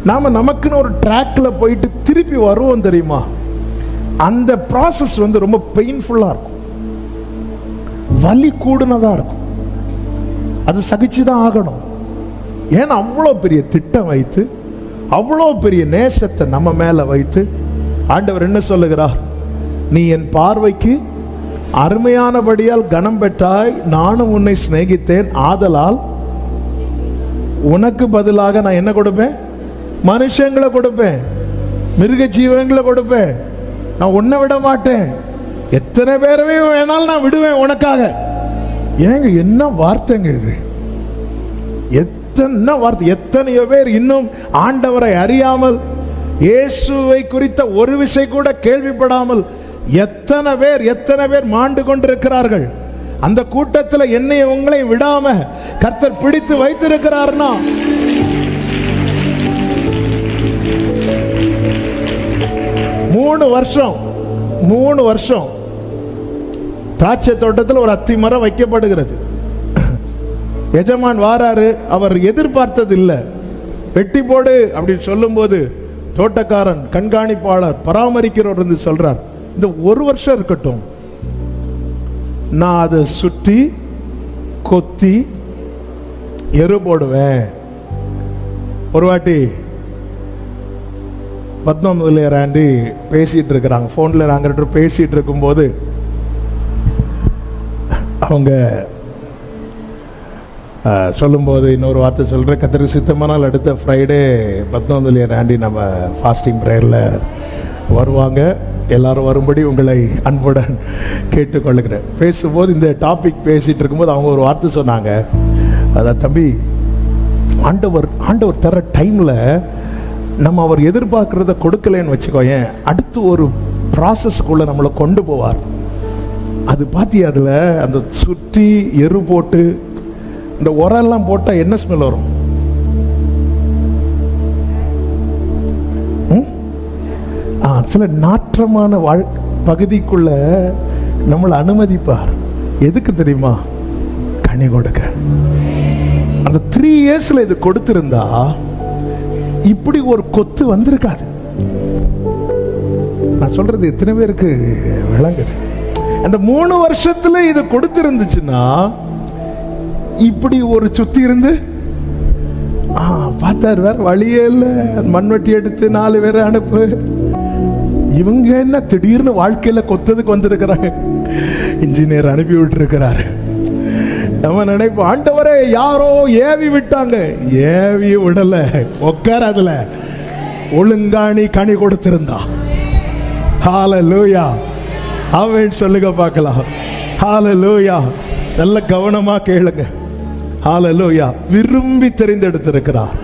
நாம நமக்குன்னு ஒரு ட்ராக்ல போயிட்டு திருப்பி வருவோம் தெரியுமா? அந்த ப்ராசஸ் ரொம்ப பெயின்ஃபுல்லா இருக்கும், வலி கூடுனதா இருக்கும். அது சகிச்சுதான் ஆகணும். ஏன்னா அவ்வளோ பெரிய திட்டம் வைத்து, அவ்வளோ பெரிய நேசத்தை நம்ம மேல வைத்து ஆண்டவர் என்ன சொல்லுகிறார்? நீ என் பார்வைக்கு அருமையானபடியால் கனம் பெற்றாய், நானும் உன்னை சிநேகித்தேன், ஆதலால் உனக்கு பதிலாக நான் என்ன கொடுப்பேன்? மனுஷங்களை கொடுப்பேன், மிருக ஜீவன்களை கொடுப்பேன், நான் உன்னை விட மாட்டேன். எத்தனை பேரவே வேணாலும் நான் விடுவேன் உனக்காக. ஏங்க என்ன வார்த்தைங்க இது! எத்தனை வார்த்தை! எத்தனையோ பேர் இன்னும் ஆண்டவரை அறியாமல், இயேசுவை குறித்த ஒரு விசை கூட கேள்விப்படாமல் எத்தனை பேர் மாண்டு கொண்டிருக்கிறார்கள். அந்த கூட்டத்தில் என்னை உங்களை விடாம கர்த்தர் பிடித்து வைத்திருக்கிறார்னா, மூணு வருஷம் திராட்சை தோட்டத்தில் ஒரு அத்தி மரம் வைக்கப்படுகிறது. எஜமான் வாராரு, அவர் எதிர்பார்த்தது இல்லை. வெட்டி போடு அப்படின்னு சொல்லும்போது தோட்டக்காரன், கண்காணிப்பாளர், பராமரிக்கிறவர் சொல்றார், இந்த ஒரு வருஷம் இருக்கட்டும், நான் அதை சுற்றி கொத்தி எரு போடுவேன். ஒரு வாட்டி 19 ஆண்டி பேசிட்டு இருக்கிறாங்க, ஃபோனில் நாங்கள் பேசிட்டு இருக்கும்போது அவங்க சொல்லும்போது இன்னொரு வார்த்தை சொல்கிறேன். கத்திரிக்கு சித்தமானால் அடுத்த ஃப்ரைடே 19 ஆண்டி நம்ம ஃபாஸ்டிங் ப்ரேயரில் வருவாங்க. எல்லாரும் வரும்படி உங்களை அன்புடன் கேட்டுக்கொள்ளுகிறேன். பேசும்போது இந்த டாபிக் பேசிகிட்டு இருக்கும்போது அவங்க ஒரு வார்த்தை சொன்னாங்க. அதான் தம்பி, ஆண்டவர் தர டைமில் நம்ம அவர் எதிர்பார்க்குறத கொடுக்கலன்னு வச்சுக்கோயேன், அடுத்து ஒரு ப்ராசஸ்க்குள்ளே நம்மளை கொண்டு போவார். அது பார்த்தி அதில் அந்த சுற்றி எரு போட்டு இந்த உரெல்லாம் போட்டால் என்ன ஸ்மெல் வரும்? சில நாற்றமான பகுதிக்குள்ள நம்மளை அனுமதிப்பார். எதுக்கு தெரியுமா? கனி கொடுக்க. அந்த 3 இயர்ஸ்ல இது கொடுத்திருந்தா இப்படி ஒரு கொத்து வந்திருக்காது. நான் சொல்றது எத்தனை பேருக்கு விளங்குது? அந்த 3 வருஷத்துல இது கொடுத்திருந்துச்சுன்னா இப்படி ஒரு சுத்தி இருந்து பார்த்தாரு, வேற வழியே இல்லை, மண்வெட்டி எடுத்து 4 பேரை அனுப்பு. இவங்க என்ன திடீர்னு வாழ்க்கையில கொத்ததுக்கு வந்திருக்கிறாங்க, இன்ஜினியர் அனுப்பி விட்டு இருக்கிறாரு. நம்ம நினைப்போம், ஆண்டவரே யாரோ ஏவி விட்டாங்க. ஏவி விடல, உட்கார அதுல ஒழுங்காணி கனி கொடுத்திருந்தா. ஹல்லேலூயா, ஆமென் சொல்லுங்க பார்க்கலாம். ஹல்லேலூயா, நல்ல கவனமா கேளுங்க. ஹல்லேலூயா, விரும்பி தெரிந்தெடுத்திருக்கிறார்,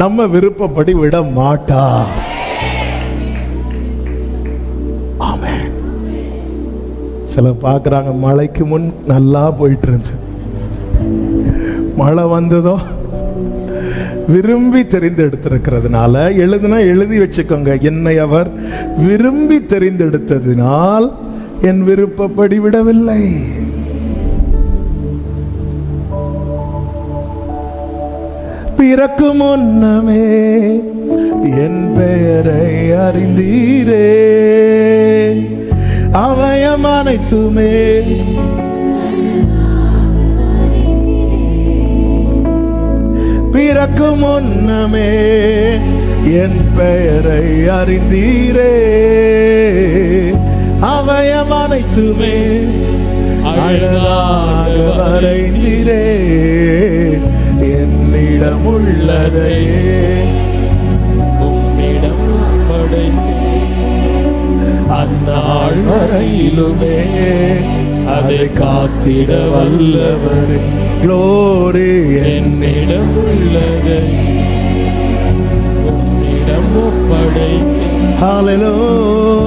நம்ம விருப்பப்படி விட மாட்டா. ஆமென். சில பார்க்குறாங்க, மழைக்கு முன் நல்லா போயிட்டு இருந்துச்சு, மழை வந்ததோ விரும்பி தெரிந்தெடுத்திருக்கிறதுனால, எழுதி வச்சுக்கோங்க, என்னை அவர் விரும்பி தெரிந்தெடுத்ததினால் என் விருப்பப்படி விடவில்லை. பிறக்கும் முன்னமே என் பெயரை அறிந்தீரே, அவயம் அனைத்துமே பிறக்கும் முன்னமே என் பெயரை அறிந்தீரே, அவயம் அனைத்துமே அழகாக வரைந்தீரே, என்னிடம் உள்ளதையே உம்மிடம் அந்நாள் வரையிலுமே அதை காத்திட வல்லவரே. க்ளோரி, என்னிடம் உள்ளதை உம்மிடம் ஒப்படைத்தேன். ஹல்லேலூயா,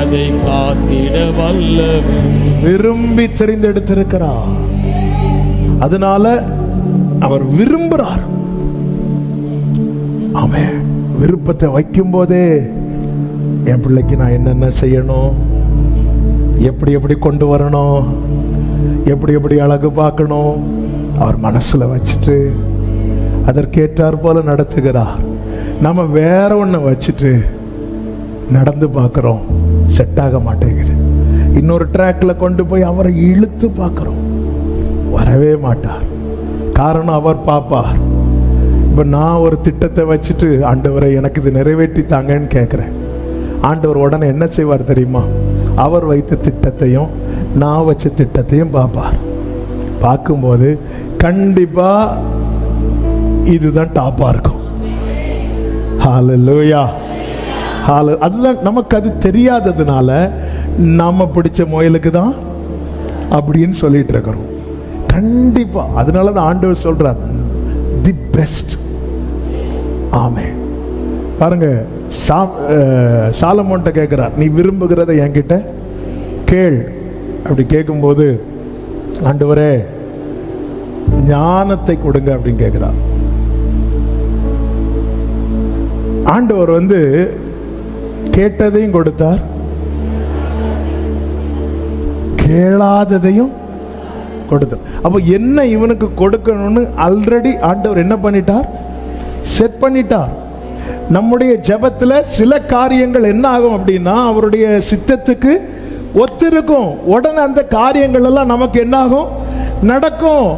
அதை காத்திட வல்லவர். விரும்பி தெரிந்தெடுத்திருக்கிறார், அதனால அவர் விரும்புகிறார். ஆமென். விருப்பத்தை வைக்கும் போதே என் பிள்ளைக்கு நான் என்னென்ன செய்யணும், எப்படி எப்படி கொண்டு வரணும், எப்படி எப்படி அழகு பார்க்கணும், அவர் மனசுல வச்சுட்டு அதற்கேற்றார் போல நடத்துகிறார். நம்ம வேற ஒன்று வச்சுட்டு நடந்து பார்க்குறோம், செட் ஆக மாட்டேங்குது. இன்னொரு ட்ராக்ல கொண்டு போய் அவரை இழுத்து பார்க்குறோம், வரவே மாட்டார். காரணம், அவர் பார்ப்பார். இப்போ நான் ஒரு திட்டத்தை வச்சுட்டு, ஆண்டவரை எனக்கு இது நிறைவேற்றி தாங்கன்னு கேட்குறேன். ஆண்டவர் உடனே என்ன செய்வார் தெரியுமா? அவர் வைத்த திட்டத்தையும் நான் வச்ச திட்டத்தையும் பார்ப்பார். பார்க்கும்போது கண்டிப்பா இதுதான் டாப்பாக இருக்கும். ஹல்லேலூயா, அதுதான் நமக்கு அது தெரியாததுனால நம்ம பிடிச்ச முயலுக்கு தான் அப்படின்னு சொல்லிட்டு இருக்கிறோம். கண்டிப்பா அதனால தான் ஆண்டவர் சொல்றார், தி பெஸ்ட். ஆமென். பாருங்க, சாலமோன்ட்ட கேட்கிறார், நீ விரும்புகிறத என்கிட்ட கேள். அப்படி கேட்கும்போது, ஆண்டவரே ஞானத்தை கொடுங்க அப்படின்னு கேட்கிறார். ஆண்டவர் கேட்டதையும் கொடுத்தார், கேளாததையும் கொடுத்தார். அப்போ என்ன இவனுக்கு கொடுக்கணும்னு ஆல்ரெடி ஆண்டவர் என்ன பண்ணிட்டார்? செட் பண்ணிட்டார். நம்முடைய ஜெபத்துல சில காரியங்கள் என்ன ஆகும் அப்படின்னா, அவருடைய சித்தத்துக்கு ஒத்திருக்கும். உடனே அந்த காரியங்கள் எல்லாம் நமக்கு என்ன ஆகும்? நடக்கும்.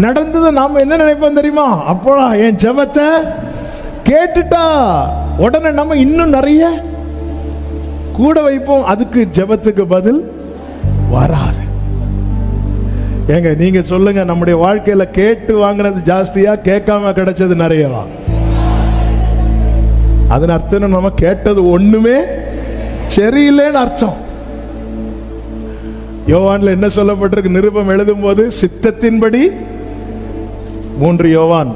நடந்தது நாம என்ன நினைப்போம் தெரியுமா? அப்போ என் ஜெபத்தை கேட்டுட்டா. உடனே நம்ம இன்னும் நிறைய கூட வைப்போம். அதுக்கு ஜெபத்துக்கு பதில் வராது. ஏங்க நீங்க சொல்லுங்க, நம்முடைய வாழ்க்கையில கேட்டு வாங்கினது ஜாஸ்தியா, கேட்காம கிடைச்சது நிறையவா? அதன் அர்த்தம் நம்ம கேட்டது ஒண்ணுமே சரியில்லைன்னு அர்த்தம். யோவான்ல என்ன சொல்லப்பட்டிருக்கு? நிருபம் எழுதும் போது சித்தத்தின்படி 1 யோவான்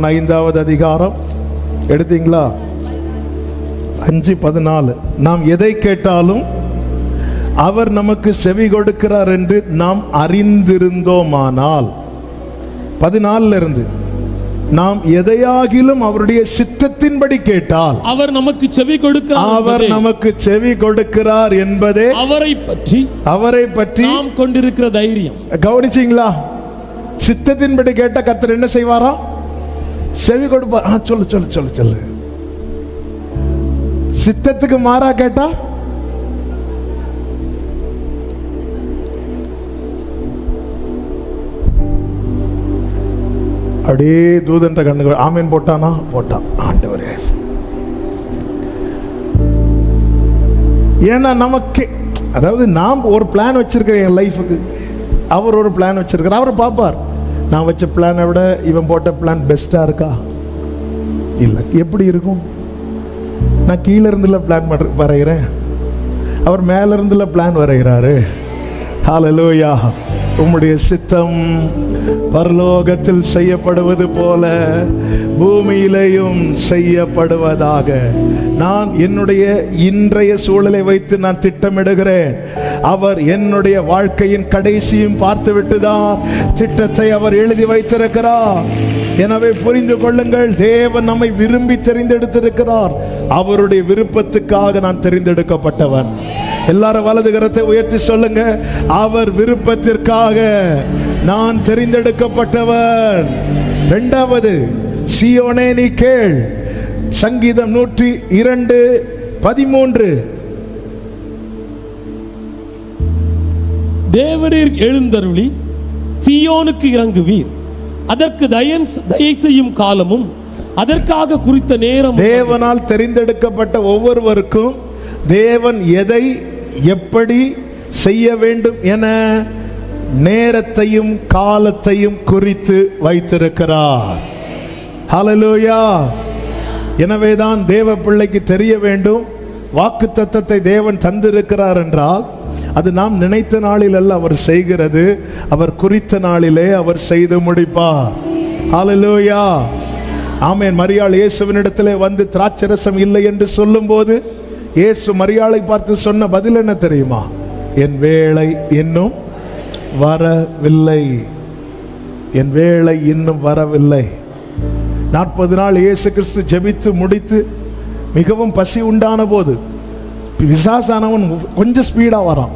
5வது அதிகாரம் எடுத்தீங்களா? 5:14. நாம் எதை கேட்டாலும் அவர் நமக்கு செவி கொடுக்கிறார் என்று நாம் அறிந்திருந்தோமானால், 14 இருந்து, நாம் எதையாகிலும் அவருடைய சித்தத்தின்படி கேட்டால் அவர் நமக்கு செவி கொடுக்கிறார் என்பதே அவரை பற்றி நாம் கொண்டிருக்கிற தைரியம். கவனிச்சீங்களா? சித்தத்தின்படி கேட்ட கர்த்தர் என்ன செய்வாரா? செவி கொடுப்பார். சொல்லு சொல்லு சொல்லு சொல்லு. சித்தத்துக்கு மாறா கேட்டா அப்படியே தூதன்ற கண்ணுகள் ஆமீன் போட்டானா? போட்டான். ஆண்டவரே, ஏன்னா நமக்கு, அதாவது நாம் ஒரு பிளான் வச்சிருக்கிறேன் என் லைஃபுக்கு, அவர் ஒரு பிளான் வச்சிருக்கிறார். அவர் பார்ப்பார், நான் வச்ச பிளானை விட இவன் போட்ட பிளான் பெஸ்டா இருக்கா இல்லை, எப்படி இருக்கும். நான் கீழே இருந்துல பிளான் வரைகிறேன், அவர் மேல இருந்துல பிளான் வரைகிறாரு. ஹல்லேலூயா. உம்முடைய சித்தம் பரலோகத்தில் செய்யப்படுவது போல பூமியிலேயும் செய்யப்படுவதாக. நான் என்னுடைய இன்றைய சூழலை வைத்து நான் திட்டமிடுகிறேன். அவர் என்னுடைய வாழ்க்கையின் கடைசியும் பார்த்துவிட்டுதான் திட்டத்தை அவர் எழுதி வைத்திருக்கிறார். எனவே புரிந்து கொள்ளுங்கள், தேவன் நம்மை விரும்பி தெரிந்தெடுத்திருக்கிறார். அவருடைய விருப்பத்துக்காக நான் தெரிந்தெடுக்கப்பட்டவன். எல்லாரும் வலது கரத்தை உயர்த்தி சொல்லுங்க, அவர் விருப்பத்திற்காக நான் தெரிந்தெடுக்கப்பட்டவன். 2வது, சீயோனே நீ கேள். சங்கீதம் 102:13. தேவரீர் எழுந்தருளி சீயோனுக்கு இறங்குவீர், அதற்கு தயை செய்யும் காலமும் அதற்காக குறித்த நேரம். தேவனால் தெரிந்தெடுக்கப்பட்ட ஒவ்வொருவருக்கும் தேவன் எதை எப்படி செய்ய வேண்டும் என நேரத்தையும் காலத்தையும் குறித்து வைத்திருக்கிறார். ஹல்லேலூயா. எனவேதான் தேவ பிள்ளைக்கு தெரிய வேண்டும், வாக்குத்தத்தத்தை தேவன் தந்திருக்கிறார் என்றால் அது நாம் நினைத்த நாளில் அல்ல அவர் செய்கிறது, அவர் குறித்த நாளிலே அவர் செய்து முடிப்பார். ஹல்லேலூயா. ஆமென். மரியாள் இயேசுவினிடத்திலே வந்து திராட்சரசம் இல்லை என்று சொல்லும் போது இயேசு மரியாளை பார்த்து சொன்ன பதில் என்ன தெரியுமா? என் வேளை இன்னும் வரவில்லை, என் வேளை இன்னும் வரவில்லை. 40 நாள் இயேசு கிறிஸ்து ஜெபித்து முடித்து மிகவும் பசி உண்டான போது பிசாசானவன் கொஞ்சம் ஸ்பீடா வரான்.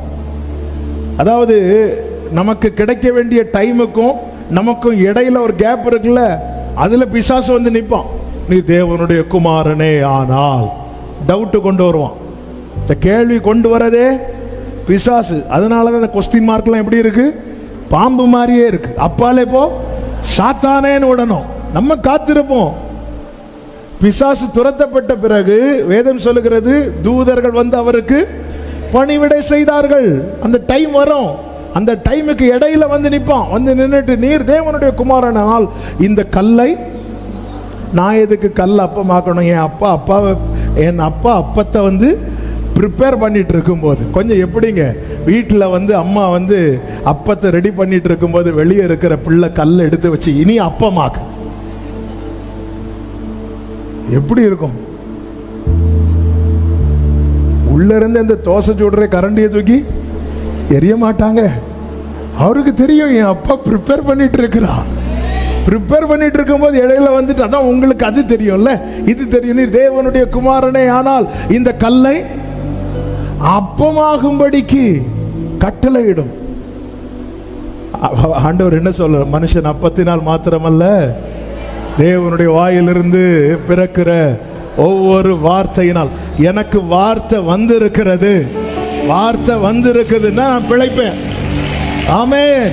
அதாவது நமக்கு கிடைக்க வேண்டிய டைமுக்கும் நமக்கும் இடையில ஒரு கேப் இருக்குல்ல, அதுல பிசாசு வந்து நிற்பான். நீ தேவனுடைய குமாரனே ஆனால் டவுட்டு கொண்டு வருவான். இந்த கேள்வி கொண்டு வரதே பிசாசு. அதனாலதான் இந்த கொஸ்டின் மார்க்லாம் எப்படி இருக்கு? பாம்பு மாதிரியே இருக்கு. அப்பாலே போ சாத்தானேன்னு விடணும். நம்ம காத்திருப்போம். பிசாசு துரத்தப்பட்ட பிறகு வேதம் சொல்லுகிறது, தூதர்கள் வந்து அவருக்கு பணிவிடை செய்தார்கள். அந்த டைம் வரும், அந்த டைமுக்கு இடையில வந்து நிற்பான். வந்து நின்றுட்டு, நீர் தேவனுடைய குமாரனால் இந்த கல்லை நான் எதுக்கு கல் அப்பமாக்கணும்? என் அப்பா அப்பத்தை வந்து ப்ரிப்பேர் பண்ணிட்டு இருக்கும்போது, கொஞ்சம் எப்படிங்க வீட்டில் வந்து அம்மா வந்து அப்பத்தை ரெடி பண்ணிட்டு இருக்கும்போது வெளியே இருக்கிற பிள்ளை கல் எடுத்து வச்சு இனி அப்பமாக்கு, எப்படி இருக்கும்? உள்ள இருந்து இந்த தோசை சுடுற கரண்டியை தூக்கி எரிய மாட்டாங்க. அவருக்கு தெரியும் என் அப்பா ப்ரிப்பேர் பண்ணிட்டு இருக்கிறா. ப்ரிப்பேர் பண்ணிட்டு இருக்கும்போது இடையில வந்துட்டு, அதான் உங்களுக்கு அது தெரியும்ல, இது தெரியும், நீ தேவனுடைய குமாரனே ஆனால் இந்த கல்லை அப்பமாகும்படிக்கு கட்டளையிடும். ஆண்டவர் என்ன சொல்ற? மனுஷன் அப்பத்தினால் மாத்திரமல்ல தேவனுடைய வாயிலிருந்து பிறக்கிற ஒவ்வொரு வார்த்தையினால். எனக்கு வார்த்தை வந்திருக்கிறது, வார்த்தை வந்திருக்குதுன்னா நான் பிழைப்பேன். ஆமென்.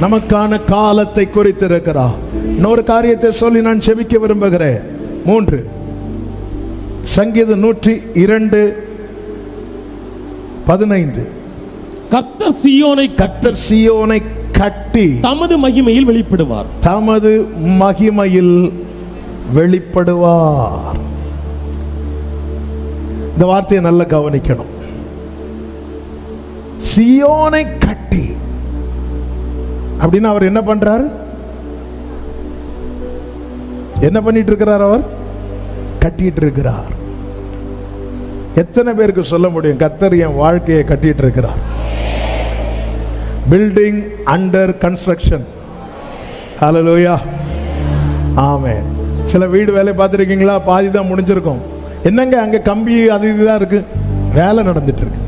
நமக்கான காலத்தை குறித்திருக்கிறார். இன்னொரு காரியத்தை சொல்லி நான் செபிக்க விரும்புகிறேன். 3 சங்கீதம் 102:15. கர்த்தர் சீயோனை கட்டி தமது மகிமையில் வெளிப்படுவார். தமது மகிமையில் வெளிப்படுவார். இந்த வார்த்தையை நல்லா கவனிக்கணும். சீயோனை கட்டி அப்படின்னா அவர் என்ன பண்றாரு? என்ன பண்ணிட்டு இருக்கிறார்? அவர் கட்டிட்டு இருக்கிறார். எத்தனை பேருக்கு சொல்ல முடியும் கர்த்தர் என் வாழ்க்கையை கட்டிட்டு இருக்கிறார்? Building under construction. Hallelujah. Amen. சில வீடு வேலை பார்த்துருக்கீங்களா? பாதி தான் முடிஞ்சிருக்கும். என்னங்க அங்க கம்பி அது இதுதான் இருக்கு, வேலை நடந்துட்டு இருக்கு.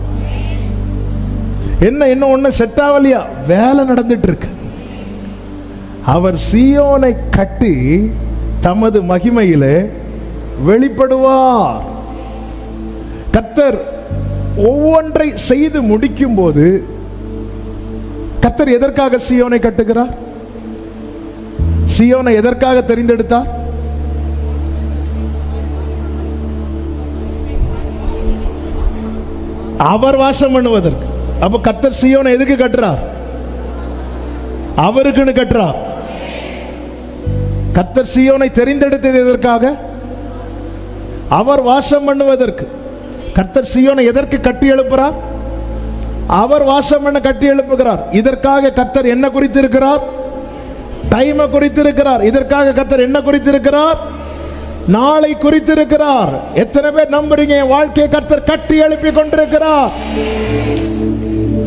என்ன ஒண்ணு செட் ஆகலையா? வேலை நடந்துட்டு இருக்கு. அவர் சீயோனை கட்டி தமது மகிமையிலே வெளிப்படுவார். கர்த்தர் ஒவ்வொன்றை செய்து முடிக்கும் போது கர்த்தர் எதற்காக சீயோனை கட்டுகிறார்? சீயோனை எதற்காக தெரிந்தெடுத்தார்? அவர் வாசம் பண்ணுவதற்கு. அப்ப கர்த்தர் சீயோனை எதுக்கு கட்டுறார்? அவருக்குன்னு கட்டுறார். கர்த்தர் சீயோனை தெரிந்தெடுத்தது எதற்காக? அவர் வாசம் பண்ணுவதற்கு. கர்த்தர் சீயோனை எதற்கு கட்டி எழுப்புறார்? அவர் வாசம் பண்ண கட்டி எழுப்புகிறார். இதற்காக கர்த்தர் என்ன குறித்திருக்கிறார்? டைமை குறித்திருக்கிறார். இதற்காக கர்த்தர் என்ன குறித்திருக்கிறார்? நாளை குறித்திருக்கிறார். எத்தனை பேர் நம்புறீங்க என் வாழ்க்கையை கர்த்தர் கட்டி எழுப்பி கொண்டிருக்கிறார்?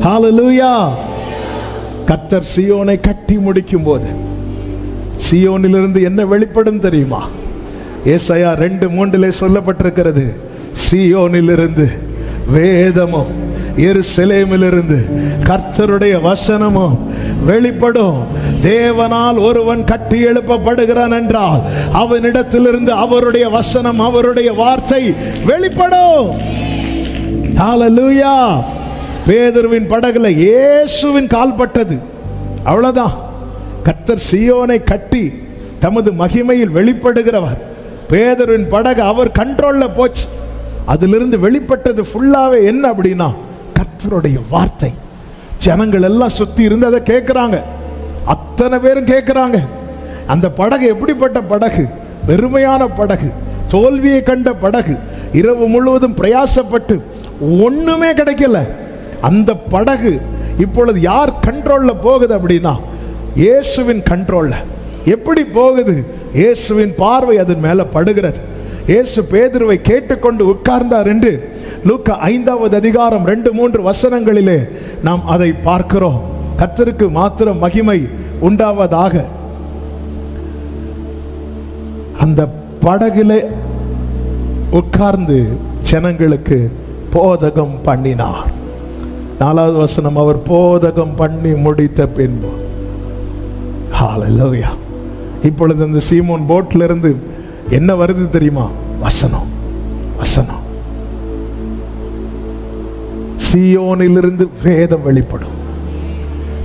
ஹல்லேலூயா. கர்த்தர் சீயோனை கட்டி முடிக்கும் போது சீயோனிலிருந்து என்ன வெளிப்படும் தெரியுமா? ஏசாயா 2:3 சொல்லப்பட்டிருக்கிறது, சீயோனிலிருந்து வேதமும் எருசலேமிலிருந்து கர்த்தருடைய வசனமும் வெளிப்படும். தேவனால் ஒருவன் கட்டி எழுப்பப்படுகிறான் என்றால் அவனிடத்திலிருந்து அவருடைய வசனம், அவருடைய வார்த்தை வெளிப்படும். ஹல்லேலூயா. பேதுருவின் படகுல இயேசுவின் கால் பட்டது, அவ்வளவுதான். கர்த்தர் சீயோனை கட்டி தமது மகிமையில் வெளிப்படுகிறவர். பேதுருவின் படகு அவர் கண்ட்ரோல்ல போச்சு. அதிலிருந்து வெளிப்பட்டது ஃபுல்லாவே என்ன அப்படின்னா கர்த்தருடைய வார்த்தை. ஜனங்கள் எல்லாம் சுத்தி இருந்து அதை கேட்கிறாங்க. அத்தனை பேரும் கேட்கிறாங்க. அந்த படகு எப்படிப்பட்ட படகு? பெருமையான படகு, தோல்வியை கண்ட படகு. இரவு முழுவதும் பிரயாசப்பட்டு ஒண்ணுமே கிடைக்கல. அந்த படகு இப்பொழுது யார் கண்ட்ரோல்ல போகுது அப்படின்னா இயேசுவின் கண்ட்ரோல்ல. எப்படி போகுது? இயேசுவின் பார்வை அதன் மேல படுகிறது. இயேசு பேதுருவை கேட்டுக்கொண்டு உட்கார்ந்தார் என்று லூக்கா 5:2-3 நாம் அதை பார்க்கிறோம். கர்த்தருக்கு மாத்திரம் மகிமை உண்டாவதாக. அந்த படகிலே உட்கார்ந்து ஜனங்களுக்கு போதகம் பண்ணினார். 4வது வசனம், அவர் போதகம் பண்ணி முடித்த பின்பு. ஹல்லேலூயா. இப்பொழுது அந்த சீமோன் போட்ல இருந்து என்ன வருது தெரியுமா? வசனம். வசனம். சீயோனிலிருந்து வேதம் வெளிப்படும்.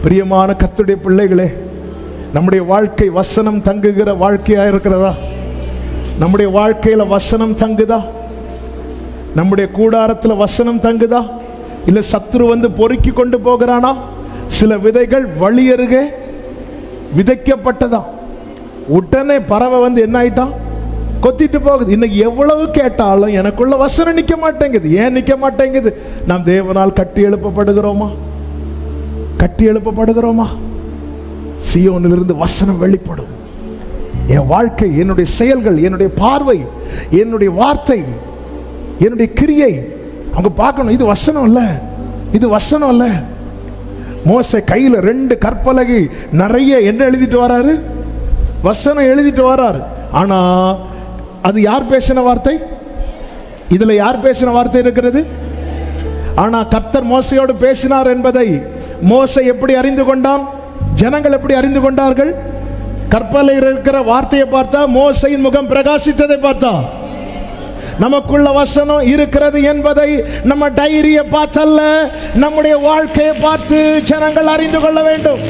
பிரியமான கர்த்தருடைய பிள்ளைகளே, நம்முடைய வாழ்க்கை வசனம் தங்குகிற வாழ்க்கையா இருக்கிறதா? நம்முடைய வாழ்க்கையில வசனம் தங்குதா? நம்முடைய கூடாரத்தில் வசனம் தங்குதா? இல்ல சத்துரு வந்து பொறுக்கி கொண்டு போகிறானா? சில விதைகள் வழி அருகே விதைக்கப்பட்டதா, உடனே பறவை வந்து என்ன ஆயிட்டான்? கொத்திட்டு போகுது. இன்னைக்கு எவ்வளவு கேட்டாலும் எனக்குள்ள வசனம் நிக்க மாட்டேங்குது. ஏன் நிக்க மாட்டேங்குது? நாம் தேவனால் கட்டி எழுப்பப்படுகிறோமா? கட்டி எழுப்பப்படுகிறோமா? சீயோனிலிருந்து வசனம் வெளிப்படும். என் வாழ்க்கை, என்னுடைய செயல்கள், என்னுடைய பார்வை, என்னுடைய வார்த்தை, என்னுடைய கிரியை அவங்க பார்க்கணும். இது வசனம் இல்ல, இது வசனம் இல்ல. மோசே கையில 2 கற்பலகை நிறைய என்ன எழுதிட்டு வராரு? வசனம் எழுதிட்டு வராரு. ஆனா அது யார் பேசின வார்த்தை? இதுல யார் பேசின வார்த்தை இருக்கிறது? ஆனா கர்த்தர் மோசையோடு பேசினார் என்பதை மோசே எப்படி அறிந்து கொண்டான்? ஜனங்கள் எப்படி அறிந்து கொண்டார்கள்? கற்பலையில் இருக்கிற வார்த்தையை பார்த்தா மோசையின் முகம் பிரகாசித்ததை பார்த்தா. நமக்குள்ள வசனம் இருக்கிறது என்பதை நம்ம டைரியை பார்த்தல்ல, நம்முடைய வாழ்க்கையை பார்த்து ஜனங்கள் அறிந்து கொள்ள வேண்டும்.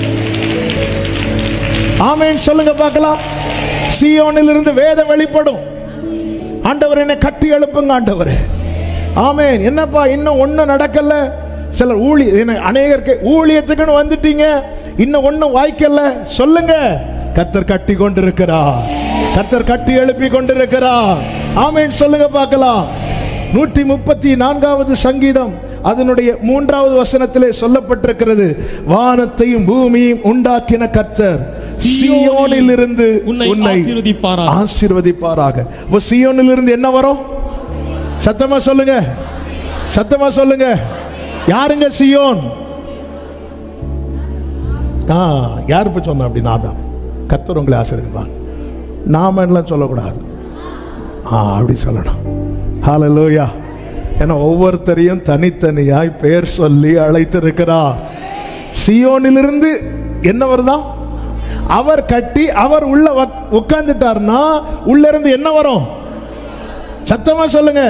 ஆமென் சொல்லுங்க பார்க்கலாம். சீயோனில் இருந்து வேதம் வெளிப்படும். ஆண்டவர் என்னை கட்டி எழுப்புங்க ஆண்டவரே. ஆமென். என்னப்பா இன்னும் ஒன்றும் நடக்கல? சிலர் அநேகருக்கு ஊழியத்துக்குன்னு வந்துட்டீங்க, இன்னும் ஒன்றும் வாய்க்கல. சொல்லுங்க, கர்த்தர் கட்டி கொண்டிருக்கிறார், கர்த்தர் கட்டி எழுப்பி கொண்டிருக்கிறார். ஆமென் சொல்லுங்க பார்க்கலாம். 134வது சங்கீதம் அதனுடைய 3வது வசனத்திலே சொல்லப்பட்டிருக்கிறது, வானத்தையும் பூமியையும் உண்டாக்கின கர்த்தர் சீயோனில் இருந்து உன்னை ஆசீர்வதிப்பாராக. சீயோனில் இருந்து என்ன வரும்? சத்தமா சொல்லுங்க, சத்தமா சொல்லுங்க. யாருங்க சீயோன்? யார் இப்ப சொன்ன? அப்படி நான் தான். கர்த்தர் உங்களை ஆசீர்வதிப்பார். நாம எல்லாம் சொல்லக்கூடாது, அப்படி சொல்லணும். ஹல்லேலூயா. ஏன்னா ஒவ்வொருத்தரையும் தனித்தனியாய் பெயர் சொல்லி அழைத்திருக்கிறார். சீயோனிலிருந்து என்ன வருதா? அவர் கட்டி அவர் உள்ள உட்கார்ந்துட்டார்னா உள்ள இருந்து என்ன வரும்? சத்தமா சொல்லுங்க,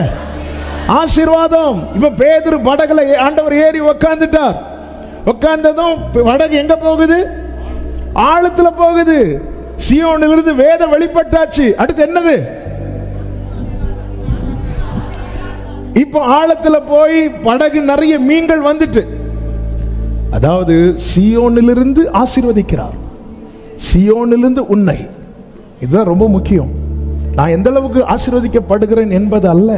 ஆசீர்வாதம். இப்ப பேதுரு படகுல ஆண்டவர் ஏறி உட்கார்ந்துட்டார். உட்கார்ந்ததும் படகு எங்க போகுது? ஆழத்துல போகுது. சீயோனிலிருந்து வேதம் வெளிப்பட்டாச்சு. அடுத்து என்னது? இப்போ ஆழத்துல போய் படகு நிறைய மீன்கள் வந்துட்டு, அதாவது சீயோனிலிருந்து ஆசீர்வதிக்கிறார். சீயோனிலிருந்து உன்னை. இதுதான் ரொம்ப முக்கியம். நான் எந்த அளவுக்கு ஆசீர்வதிக்கப்படுகிறேன் என்பது அல்ல,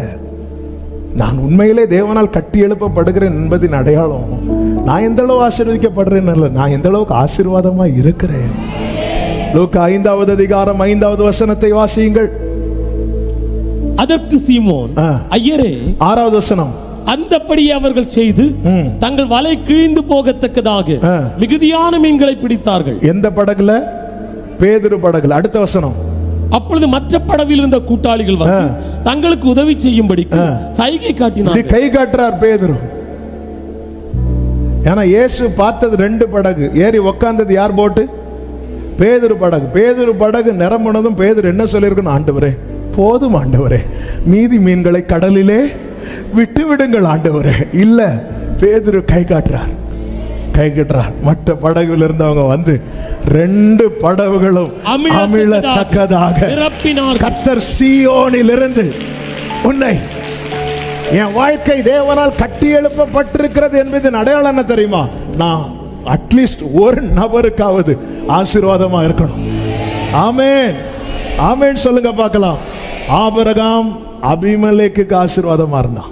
நான் உண்மையிலே தேவனால் கட்டி எழுப்பப்படுகிறேன் என்பதின் அடையாளம் நான் எந்த அளவு ஆசீர்வதிக்கப்படுறேன் அல்ல, நான் எந்த அளவுக்கு ஆசீர்வாதமா இருக்கிறேன். லூக்கா 5வது அதிகாரம் 5வது வசனத்தை வாசியுங்கள். அதற்கு சீமோன், ஐயரே, 6வது வசனம், அந்தப்படி அவர்கள் செய்து தங்கள் வலை கிழிந்து போகத்தக்கதாக மிகுதியான மீன்களை பிடித்தார்கள். எந்த படகுல? பேதுரு படகுல. அடுத்த வசனம், அப்பொழுது மற்ற படவில் இருந்த கூட்டாளிகள் வந்து தங்களுக்கு உதவி செய்யும்படி சைகை காட்டினார்கள். கை காட்டுறார் பேதுரு. ஏன்னா இயேசு பார்த்தது 2 படகு, ஏறி உட்கார்ந்தது யார் போட்டு? பேதுரு படகு. பேதுரு படகு நிரம்பினதும் பேதுரு என்ன சொல்லியிருக்கணும்? ஆண்டவரே போதும் ஆண்டவரே, மீதி மீன்களை கடலிலே விட்டு விடுங்கள் ஆண்டவரே. இல்ல, பேதுரு கை காட்டுறார், கை காட்டுறார். மற்ற படகுல இருந்தவங்க வந்து 2 படகுகளும் அமிழத்தக்கதாக கர்த்தர் சீயோனில் இருந்து உன்னை, என் வாழ்க்கை தேவனால் கட்டி எழுப்பப்பட்டிருக்கிறது என்பதன் அடையாளம் என்ன தெரியுமா? நான் அட்லீஸ்ட் ஒரு நபருக்காவது ஆசீர்வாதமா இருக்கணும். ஆமென், ஆமென் சொல்லுங்க பார்க்கலாம். ஆபிரகாம் அபிமெலேக்குக்கு ஆசீர்வாதமா இருந்தான்.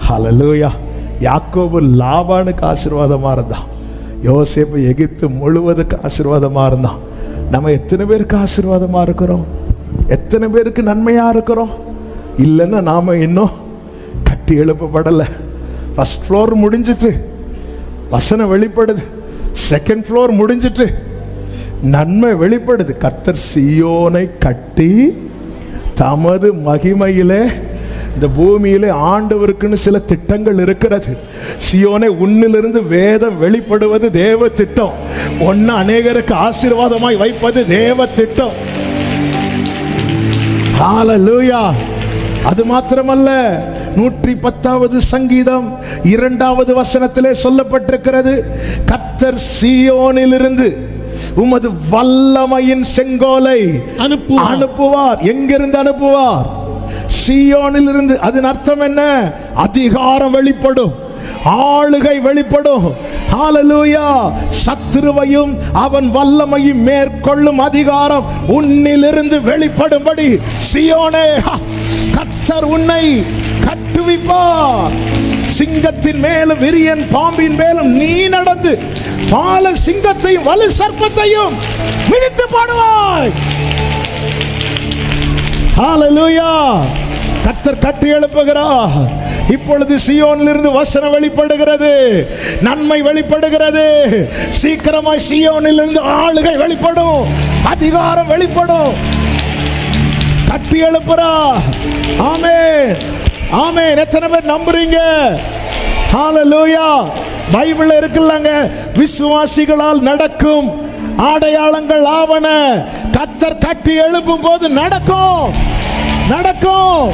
ஹல்லேலூயா. யாக்கோபு லாபானுக்கு ஆசீர்வாதமா இருந்தான். யோசேப்பு எகிப்து முழுவதுக்கு ஆசீர்வாதமா இருந்தான். நம்ம எத்தனை பேருக்கு ஆசீர்வாதமா இருக்கிறோம்? எத்தனை பேருக்கு நன்மையா இருக்கிறோம்? இல்லைன்னா நாம இன்னும் கட்டி எழுப்பப்படல. ஃபர்ஸ்ட் ஃப்ளோர் முடிஞ்சிட்டு வசனம் வெளிப்படுது, செகண்ட் ஃப்ளோர் முடிஞ்சிட்டு நன்மை வெளிப்படுது. கர்த்தர் சீயோனை கட்டி தமது மகிமையிலே இந்த பூமியிலே ஆண்டவருக்குன்னு சில திட்டங்கள் இருக்கிறது. சீயோனை உன்னிலிருந்து வேதம் வெளிப்படுவது தேவ திட்டம். ஒன்னு அநேகருக்கு ஆசீர்வாதமாய் வைப்பது தேவ திட்டம். ஹல்லேலூயா. அது மாத்திரமல்ல, 110வது சங்கீதம் 2வது வசனத்திலே சொல்லப்பட்டிருக்கிறது, கர்த்தர் சீயோனிலிருந்து உமது வல்லமையின் செங்கோலை அனுப்புவார். எங்கிருந்து அனுப்புவார்? சீயோனிலிருந்து. அதன் அர்த்தம் என்ன? அதிகாரம் வெளிப்படும், ஆளுகை வெளிப்படும். ஹல்லேலூயா. சத்துருவையும் அவன் வல்லமையும் மேற்கொள்ளும் அதிகாரம் உன்னிலிருந்து வெளிப்படும்படி சீயோனே, கர்த்தர் உன்னை கட்டுவிப்பார். சிங்கத்தின் மேலும் விரியன் பாம்பின் மேலும் நீ நடந்து பால சிங்கத்தையும் வலு சர்ப்பத்தையும் மிதித்து பாடுவாய். ஹல்லேலூயா. கர்த்தர் கட்டி எழுப்புகிறார். இப்பொழுது சீயோனிலிருந்து வசனம் வெளிப்படுகிறது, நன்மை வெளிப்படுகிறது. சீக்கிரமாய் சீயோனிலிருந்து ஆளுகை வெளிப்படும், அதிகாரம் வெளிப்படும். கட்டி எழுப்புறா. ஆமென், ஆமென். எத்தனை பேர் நம்புறீங்க? ஹல்லேலூயா. பைபிள் இருக்குல்லங்க, விசுவாசிகளால் நடக்கும் அடையாளங்கள் ஆவன. கர்த்தர் கட்டி எழுப்பும் போது நடக்கும், நடக்கும்.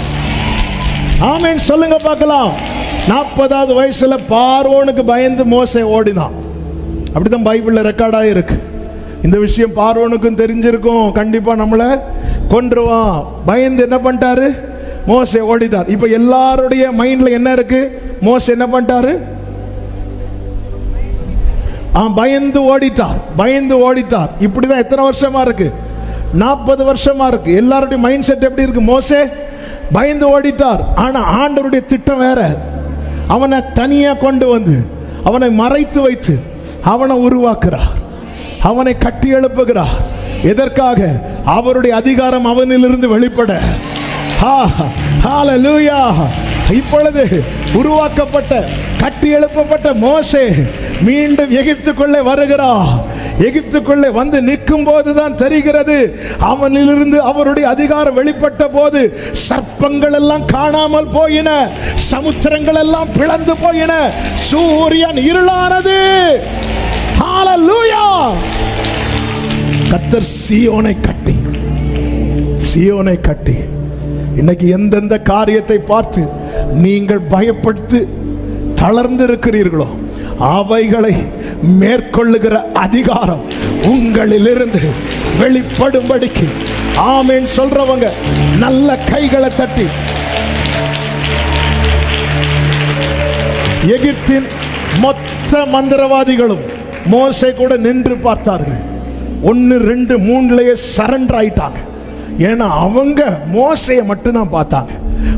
ஆமென் சொல்லுங்க பார்க்கலாம். 40வது வயசுல பார்வோனுக்கு பயந்து மோசே ஓடினான். அப்படிதான் பைபிள்ல ரெக்கார்ட் ஆயிருக்கு. இந்த விஷயம் பார்வோனுக்கும் தெரிஞ்சிருக்கும், கண்டிப்பா நம்மளை கொன்றுவான். பயந்து என்ன பண்ணிட்டாரு? மோசே ஓடிட்டார். இப்ப எல்லாருடைய மைண்ட்ல என்ன இருக்கு? மோசே என்ன பண்ணிட்டாரு? பயந்து ஓடிட்டார், பயந்து ஓடிட்டார். இப்படிதான் எத்தனை வருஷமா இருக்கு? 40 வருஷமா இருக்கு. எல்லாருடைய மைண்ட் செட் எப்படி இருக்கு? மோசே பயந்து ஓடிட்டார். ஆனா ஆண்டவருடைய திட்டம் வேற. அவனை தனியா கொண்டு வந்து அவனை மறைத்து வைத்து அவனை உருவாக்குறார், அவனை கட்டி எழுப்புகிறார். எதற்காக? அவருடைய அதிகாரம் அவனிலிருந்து வெளிப்பட. ஹalleluya. இப்பொழுது உருவாக்கப்பட்ட கட்டி எழுப்பப்பட்ட மோசே மீண்டும் எகிப்துக்குள்ளே வருகிறார். எகிப்துக்குள்ளே வந்து நிற்கும் போதுதான் தெரிகிறது, அவனிலிருந்து அவருடைய அதிகாரம் வெளிப்பட்ட போது சர்ப்பங்கள் எல்லாம் காணாமல் போயின, சமுத்திரங்கள் எல்லாம் பிளந்து போயின, சூரியன் இருளானது. ஹalleluya. கர்த்தர் சீயோனை கட்டி, சீயோனை கட்டி. இன்னைக்கு எந்தெந்த காரியத்தை பார்த்து நீங்கள் பயப்பட்டு தளர்ந்து இருக்கிறீர்களோ அவைகளை மேற்கொள்ளுகிற அதிகாரம் உங்களிலிருந்து வெளிப்படும்படிக்கு ஆமென் சொல்றவங்க நல்ல கைகளை தட்டி. எகிப்தின் மொத்த மந்திரவாதிகளும் மோசே கூட நின்று பார்த்தார்கள். 1, 2, 3 சரண்டர் ஆயிட்டாங்க. ஏன்னா அவங்க மோசையை மட்டும்தான் பார்த்தாங்க.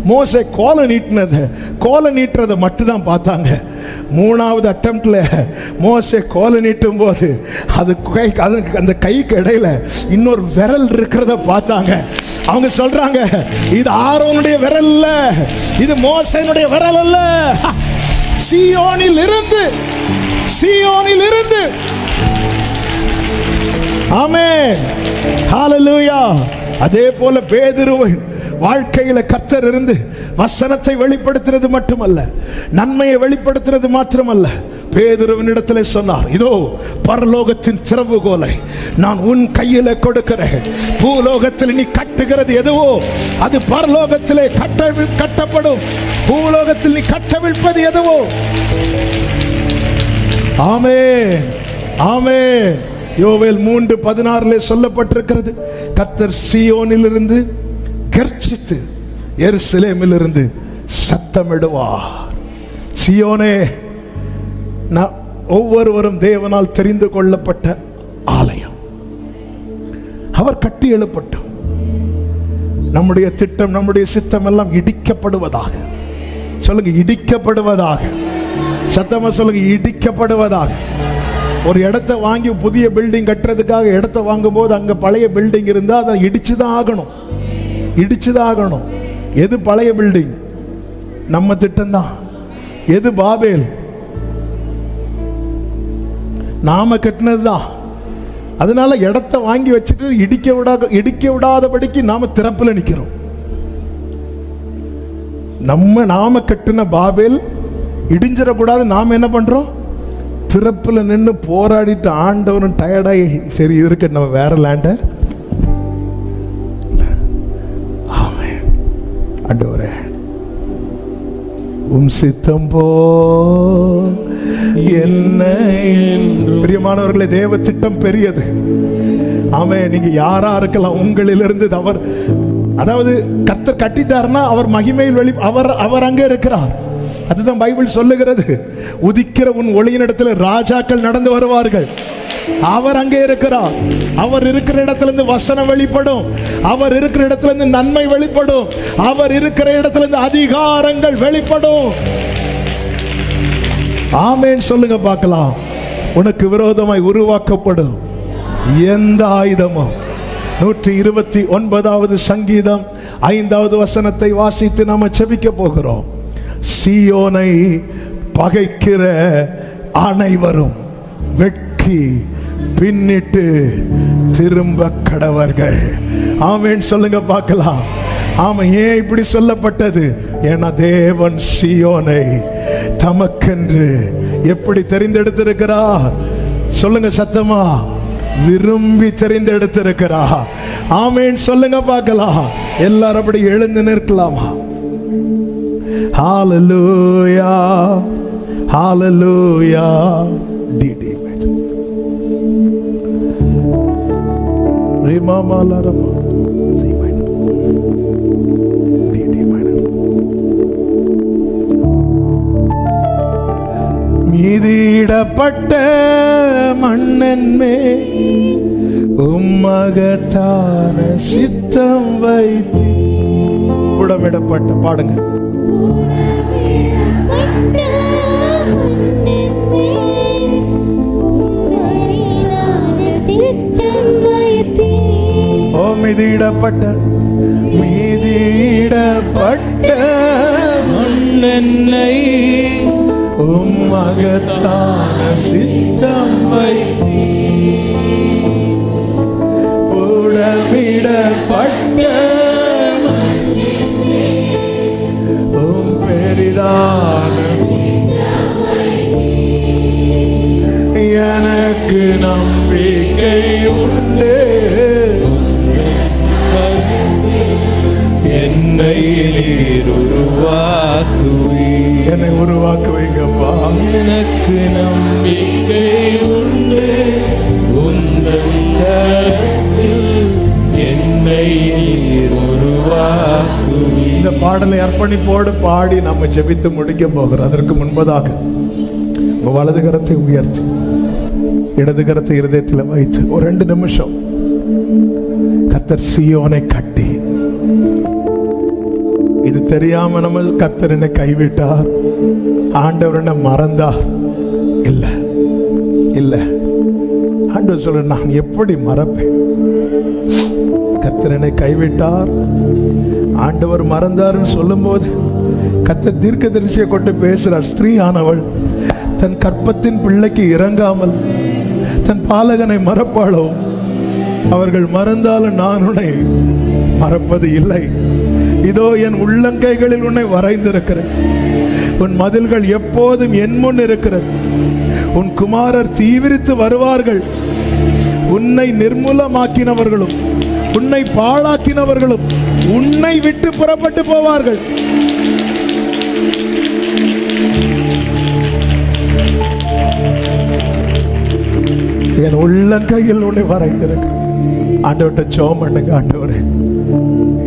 மோசே கோலை நீட்டுறதை மட்டும்தான் பார்த்தாங்க. 3வது அட்டம்ப்ட்ல மோசே கோலை நீட்டும் போது அந்த கைக்கு இடையில இன்னொரு விரல் இருக்கிறத பார்த்தாங்க. அவங்க சொல்றாங்க, இது ஆரோனுடைய விரல் இல்ல, இது மோசேனுடைய விரல் அல்ல. சீயோனில் இருந்து ஆமென் ஹalleluya. அதே போல பேதுருவின் வாழ்க்கையில கர்த்தர் இருந்து வசனத்தை வெளிப்படுத்துறது மட்டுமல்ல, நன்மையை வெளிப்படுத்துறது மாத்திரமல்ல, பேதுருவின் இடத்துல சொன்னார், இதோ பரலோகத்தின் திறவுகோலை நான் உன் கையில கொடுக்கிறேன். பூலோகத்தில் நீ கட்டுகிறது எதுவோ அது பரலோகத்திலே கட்டப்படும், பூலோகத்தில் நீ கட்டவிழ்ப்பது எதுவோ. ஆமென் ஆமென். யோவேல் 3:16 சொல்லப்பட்டிருக்கிறது, கர்த்தர் சீயோனிலிருந்து கர்ச்சித்து எருசலேமிலிருந்து சத்தமிடுவார். சீயோனே, ஒவ்வொருவரும் தேவனால் தெரிந்து கொள்ளப்பட்ட ஆலயம், அவர் கட்டி எழுப்பட்டும். நம்முடைய திட்டம், நம்முடைய சித்தம் எல்லாம் இடிக்கப்படுவதாக. சொல்லுங்க, இடிக்கப்படுவதாக. சத்தமா சொல்லுங்க, இடிக்கப்படுவதாக. ஒரு இடத்தை வாங்கி புதிய பில்டிங் கட்டுறதுக்காக இடத்தை வாங்கும் போது அங்க பழைய பில்டிங் இருந்தா அதை இடிச்சுதான் ஆகணும். எது பழைய பில்டிங்? நம்ம திட்டம் தான். எது பாபேல்? நாம கட்டினதுதான். அதனால இடத்தை வாங்கி வச்சுட்டு இடிக்க விடாதபடிக்கு நாம திறப்புல நிக்கிறோம். நாம கட்டின பாபேல் இடிஞ்சிடக்கூடாது. நாம என்ன பண்றோம்? திறப்புல நின்று போராடிட்டு ஆண்டவனும் டயர்டாகி, சரி இருக்கு நம்ம வேற லேண்ட. ஆண்டவரே, உம் சித்தம் போ என்ன. பிரியமானவர்களே, தேவ திட்டம் பெரியது. ஆமென். நீங்க யாரா இருக்கலாம், உங்களிலிருந்து அவர், அதாவது கர்த்தர் கட்டிட்டாருன்னா அவர் மகிமையில் அவர் அங்கே இருக்கிறார். அதுதான் பைபிள் சொல்லுகிறது. உதிக்கிற உன் ஒளியினிடத்தில் ராஜாக்கள் நடந்து வருவார்கள். அவர் அங்கே இருக்கிறார். அவர் இருக்கிற இடத்திலிருந்து வசனம் வெளிப்படும். அவர் இருக்கிற இடத்திலிருந்து நன்மை வெளிப்படும். அவர் இருக்கிற இடத்திலிருந்து அதிகாரங்கள் வெளிப்படும். ஆமென் சொல்லுங்க பார்க்கலாம். உனக்கு விரோதமாய் உருவாக்கப்படும் எந்த ஆயுதமும் 129வது சங்கீதம் 5வது வசனத்தை வாசித்து நாம ஜெபிக்க போகிறோம். சீயோனை பகைக்கிற அனைவரும் வெட்கி பின்னிட்டு திரும்ப கடவர்கள். ஆமென் சொல்லுங்க பார்க்கலாம். ஆமா, ஏன் இப்படி சொல்லப்பட்டது? ஏன்னா தேவன் சீயோனை தமக்கென்று எப்படி தெரிந்தெடுத்திருக்கிறார்? சொல்லுங்க சத்தமா, விரும்பி தெரிந்தெடுத்திருக்கிறார். ஆமென் சொல்லுங்க பார்க்கலாம். எல்லாரும் அப்படி எழுந்து நிற்கலாமா? ஹalleluya ஹalleluya. D major re mama la rama C minor D minor. மீதிடப்பட்ட மண்ணென்மே உம்மகத்தான சித்தம் வைத்தி. புடமிடப்பட்ட பாடுங்க. ஓ மீதிடப்பட்ட மண்ணென்னை உம்மகத்தான சித்தம் வைத்தி. புடமிடப்பட்ட பெரிதான எனக்கு நம்பிக்கை உண்டு. என்னை நீர் உருவாக்குவீர். என்னை உருவாக்குவீங்கப்பா. எனக்கு நம்பிக்கை உண்டு. உந்தன் கரத்தில் என்னை நீர் உருவாக்குவீர். இந்த பாடலை அர்ப்பணிப்போடு பாடி நம்ம ஜெபித்து முடிக்க போகிறோம். அதற்கு முன்பதாக வலது கரத்தை உயர்த்தி இடது கரத்தை இருதயத்தில் வைத்து ஒரு 2 நிமிஷம் கர்த்தர் சீயோனை கட்டி, இது தெரியாம நம்ம கர்த்தர் என்னை கைவிட்டார், ஆண்டவர் என்னை மறந்தார், இல்ல இல்ல. ஆண்டவர் சொல்ற, நான் எப்படி மறப்பேன்? கர்த்தர் என்னை கைவிட்டார், ஆண்டவர் மறந்தார்னு சொல்லும் போது கர்த்தர் தீர்க்கதரிசியை கொண்டு பேசுறார். ஸ்திரீ ஆனவள் தன் கற்பத்தின் பிள்ளைக்கு இறங்காமல் தன் பாலகனை மறப்பாளோ? அவர்கள் மறந்தாலும் நான் உன்னை மறப்பது இல்லை. இதோ என் உள்ளங்கைகளில் உன்னை வரைந்திருக்கிறேன். உன் மதில்கள் எப்போதும் என் முன் இருக்கிறது. உன் குமாரர் தீவிரித்து வருவார்கள். உன்னை நிர்மூலமாக்கினவர்களும் உன்னை பாழாக்கினவர்களும் உன்னை விட்டு புறப்பட்டு போவார்கள். என் உள்ளங்கையில் உன்னை வரைந்திருக்கிறேன். ஆண்டவர்கிட்ட ஜெபம் பண்ணுங்க. ஆண்டவரே,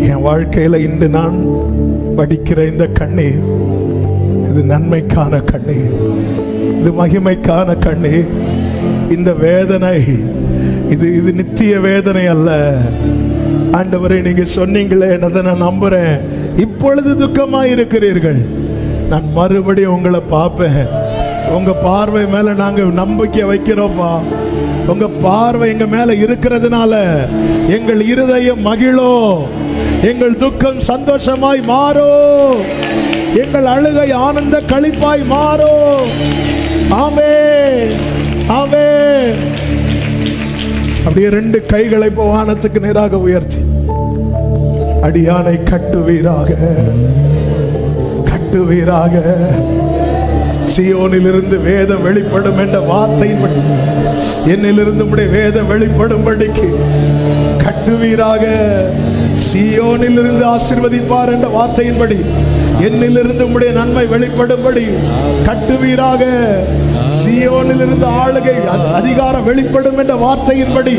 என் வாழ்க்கையில இன்று நான் வடிக்கிற இந்த கண்ணீர், இது நன்மைக்கான கண்ணீர், இது மகிமைக்கான கண்ணீர். இந்த வேதனை இது நித்திய வேதனை அல்ல. ஆண்டவரே, நீங்க சொன்னீங்களே, அதை நான் நம்புறேன். இப்பொழுது துக்கமா இருக்கிறீர்கள், நான் மறுபடியும் உங்களை பார்ப்பேன். உங்க பார்வை மேல நாங்க நம்பிக்கை வைக்கிறோம்ப்பா. உங்க பார்வை எங்க மேல இருக்கிறதுனால எங்கள் இருதயம் மகிழோ, எங்கள் துக்கம் சந்தோஷமாய் மாறோ, எங்கள் அழுகை ஆனந்த களிப்பாய் மாறோ. ஆமென், ஆமென். அப்படியே 2 கைகளை வானத்துக்கு நேராக உயர்த்தி, அடியானை கட்டுவீராக, கட்டுவீராக. சீயோனிலிருந்து வேதம் வெளிப்படும் என்ற வார்த்தையின்படி என்னிலிருந்து உம்முடைய வேதம் வெளிப்படும்படிக்கு கட்டுவீராக. சீயோனிலிருந்து ஆசீர்வதிப்பார் என்ற வார்த்தையின்படி என்னிலிருந்து உம்முடைய நன்மை வெளிப்படும்படி கட்டுவீராக. சீயோனிலிருந்து ஆளுகை அதிகாரம் வெளிப்படும் என்ற வார்த்தையின்படி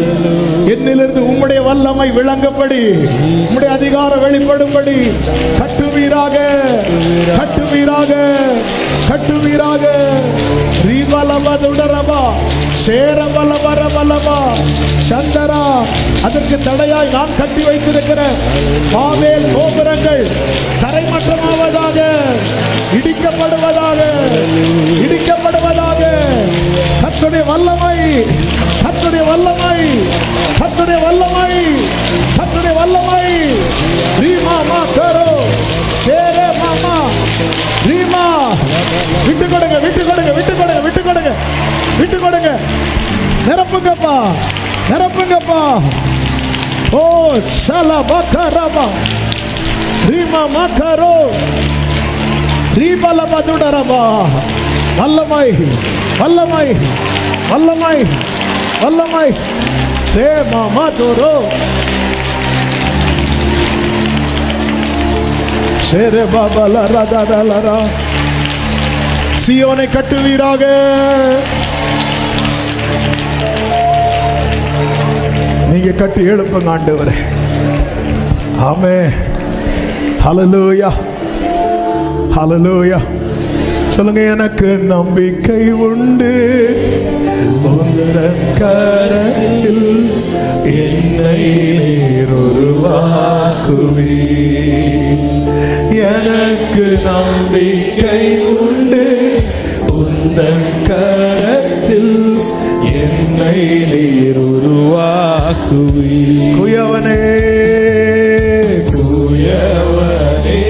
என்னிலிருந்து உம்முடைய வல்லமை விளங்கப்படி உம்முடைய அதிகாரம் வெளிப்படும்படி கட்டுவீராக, கட்டுவீராக, கட்டுவீராக. ரீபலபதுடரபா சேரபலபரபலபா சந்தரா. அதற்கு தடையாய் நான் கட்டி வைத்திருக்கிற பாவேல் கோபுரங்கள் தரைமட்டமாவதாக, இடிக்கப்படுவதாக, இடிக்கப்படுவதாக. கர்த்தருடைய வல்லமை, கர்த்தருடைய வல்லமை, கர்த்தருடைய வல்லமை, கர்த்தருடைய வல்லமை. ரீமா மா கரோ சேரே மாமா ரீமா. விட்டு கொடுங்க, விட்டு கொடுங்க, விட்டு கொடுங்க, விட்டு கொடுங்க, விட்டு கொடுங்க. நிரப்புங்கப்பா, நிரப்புங்கப்பா. ஓ சலா பக்கரபா ரீமா மக்கரோ ரீபலபதுடரபா. வல்லமை, வல்லமை, வல்லமை, வல்லமை. ரே மாமா தோரோ சீயோனை கட்டுவீராக. நீங்க கட்டி எழுப்புங்க ஆண்டவரே. ஆமென். ஹல்லேலூயா, ஹல்லேலூயா. சொல்லுங்க, எனக்கு நம்பிக்கை உண்டு, உந்தன் கரத்தில் என்னை நீர் உருவாக்குவீர். எனக்கு நம்பிக்கை உண்டு, உந்தன் கரத்தில் என்னை நீர் உருவாக்குவீர். குயவனே, குயவனே,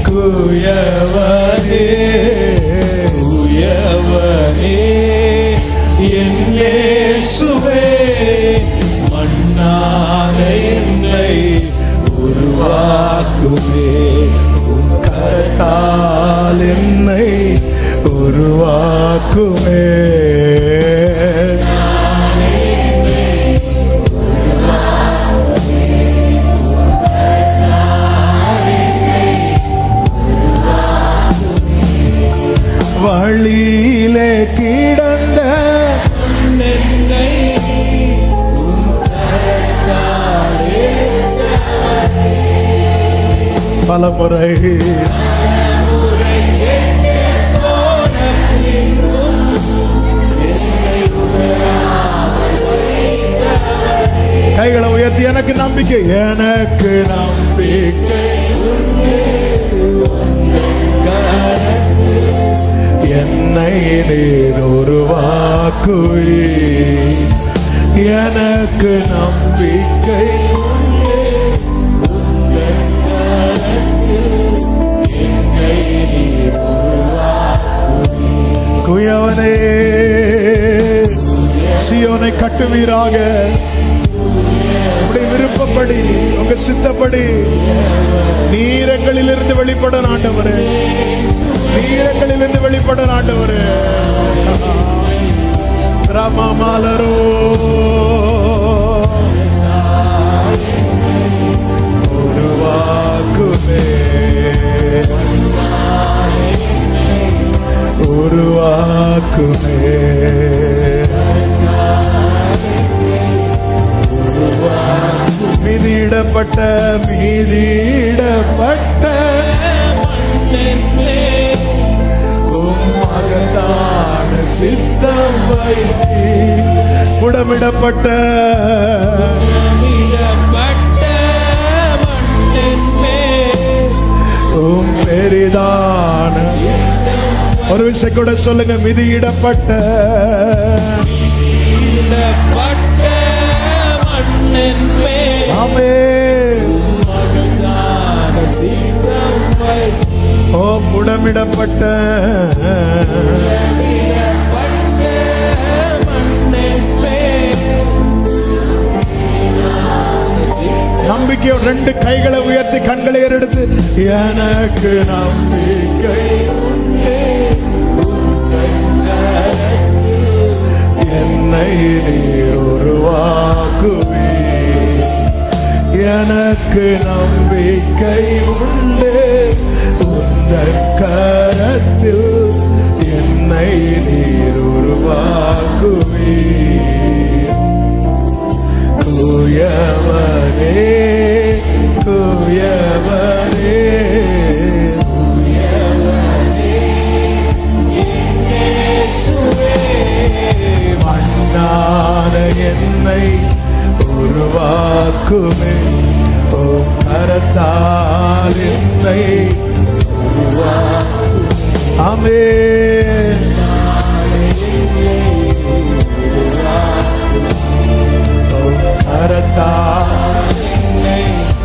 குயவனே, குயவனே, என் இயேசுவே, மண்ணான என்னை உருவாக்குவே, உம் கரத்தால் என்னை உருவாக்குவே. வழியிலே கிடந்த என்னை பலமுறை கைகளை உயர்த்தி, எனக்கு நம்பிக்கை, எனக்கு நம்பிக்கை என்னை நீர் உருவாக்குவீர். எனக்கு நம்பிக்கை குயவனே, சீயோனை கட்டுவீராக. உடைய விருப்பப்படி, உங்க சித்தப்படி நீரங்களிலிருந்து வெளிப்பட ஆண்டவரே, நீரங்களிலிருந்து வெளிப்பட ஆண்டவரே. ராமமாலரோ உருவாக்குவே, உருவாக்குவே, மீதியிடப்பட்ட மீதியிடப்பட்ட மகத்தான சித்தம் வைத்தி உடமிடப்பட்ட பெரிதான ஒரு விஷயம் கூட சொல்லுங்க, மிதியிடப்பட்ட ஓ புடமிடப்பட்ட நம்பிக்கையோட ரெண்டு கைகளை உயர்த்தி கண்களை ஏறெடுத்து, எனக்கு நம்பிக்கை என்னை நீர் உருவாக்குவீர். எனக்கு நம்பிக்கை உண்டு, உந்தன் கரத்தில் என்னை நீர் உருவாக்குவீர். குயவனே, குயவனே, மண்ணான என்னை உருவாக்குமே, உம் கரத்தால் என்னை உருவாக்குமே. ஆமென்.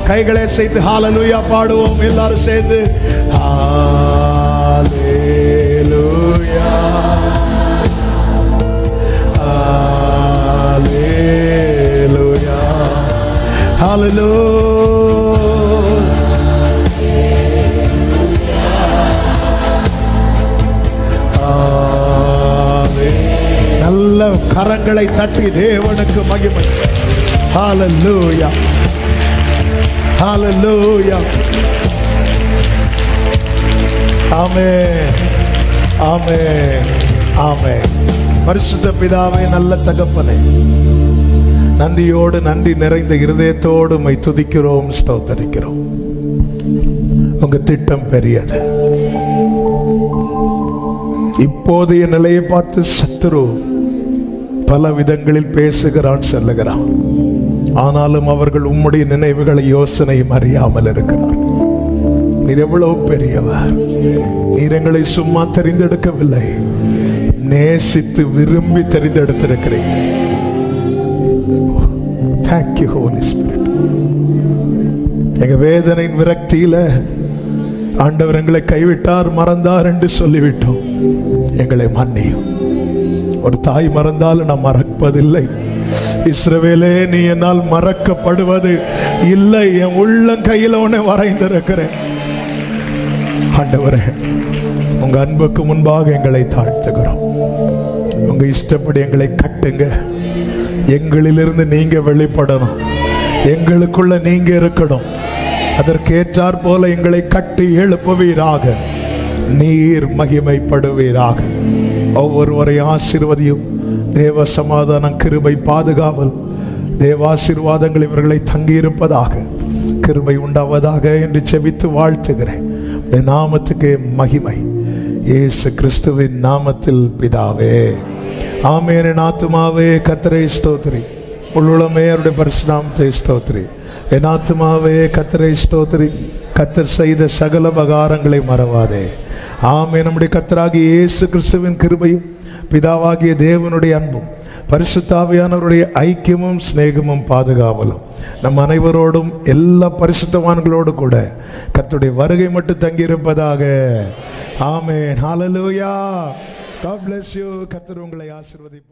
கைகளை செய்து ஹalleluya பாடுவோம் எல்லாரும் சேர்ந்து. ஹalleluya, ஹalleluya, ஹalleluya. நல்ல கரங்களை தட்டி தேவனுக்கு மகிமை. ஹalleluya, ஹalleluya. ஆமென், ஆமென், ஆமென். பரிசுத்த பிதாவே, நல்ல தகப்பனே, நன்றியோடு, நன்றி நிறைந்த இருதயத்தோடு உம்மை துதிக்கிறோம், ஸ்தோத்தரிக்கிறோம். உங்க திட்டம் பெரியது. இப்போதைய நிலையை பார்த்து சத்துரு பல விதங்களில் பேசுகிறான், சொல்லுகிறான். ஆனாலும் அவர்கள் உம்முடைய நினைவுகளை, யோசனையும் அறியாமல் இருக்கிறார். நீர் எவ்வளவு பெரியவர். நீர் எங்களை சும்மா தெரிந்தெடுக்கவில்லை, நேசித்து விரும்பி தெரிந்தெடுத்திருக்கிறீங்க. Thank you, Holy Spirit. எங்க வேதனையின் விரக்தியில ஆண்டவர் எங்களை கைவிட்டார், மறந்தார் என்று சொல்லிவிட்டோம். எங்களை மன்னியும். ஒரு தாய் மறந்தாலும் நான் மறப்பதில்லை. இஸ்ரவேலே, நீ என்னால் மறக்கப்படுவது இல்லை. என் உள்ளம் கையில் உன்னை வரைந்திருக்கிறேன். ஆண்டவரே, உங்க அன்புக்கு முன்பாக எங்களை தாழ்த்துகிறோம். உங்க இஷ்டப்படி எங்களை கட்டுங்க. எங்களிலிருந்து நீங்க வெளிப்படணும், எங்களுக்குள்ள நீங்க இருக்கணும். அதற்கேற்றாற் போல எங்களை கட்டி எழுப்புவீராக. நீர் மகிமைப்படுவீராக. ஒவ்வொருவரை ஆசீர்வதியும். தேவ சமாதானம், கிருபை, பாதுகாவல், தேவாசீர்வாதங்கள் இவர்களை தங்கியிருப்பதாக, கிருபை உண்டாவதாக என்று செபித்து வாழ்த்துகிறேன். நாமத்துக்கு மகிமை, இயேசு கிறிஸ்துவின் நாமத்தில் பிதாவே, ஆமென். என் ஆத்துமாவே கர்த்தரை ஸ்தோத்திரி, உள்ளுளமே அவருடைய பரிசுநாமத்தை ஸ்தோத்திரி. என் ஆத்துமாவே கர்த்தரை ஸ்தோத்திரி, கர்த்தர் செய்த சகல உபகாரங்களை மறவாதே. ஆமென். நம்முடைய கர்த்தராகிய இயேசு கிறிஸ்துவின் கிருபையும், பிதாவாகிய தேவனுடைய அன்பும், பரிசுத்த ஆவியானவருடைய ஐக்கியமும், சிநேகமும், பாதுகாவலும் நம் அனைவரோடும், எல்லா பரிசுத்தவான்களோடு கூட கர்த்தருடைய வருகை மட்டும் தங்கியிருப்பதாக. ஆமென். ஹல்லேலூயா. God bless you. கர்த்தர் உங்களை ஆசீர்வதிப்பார்.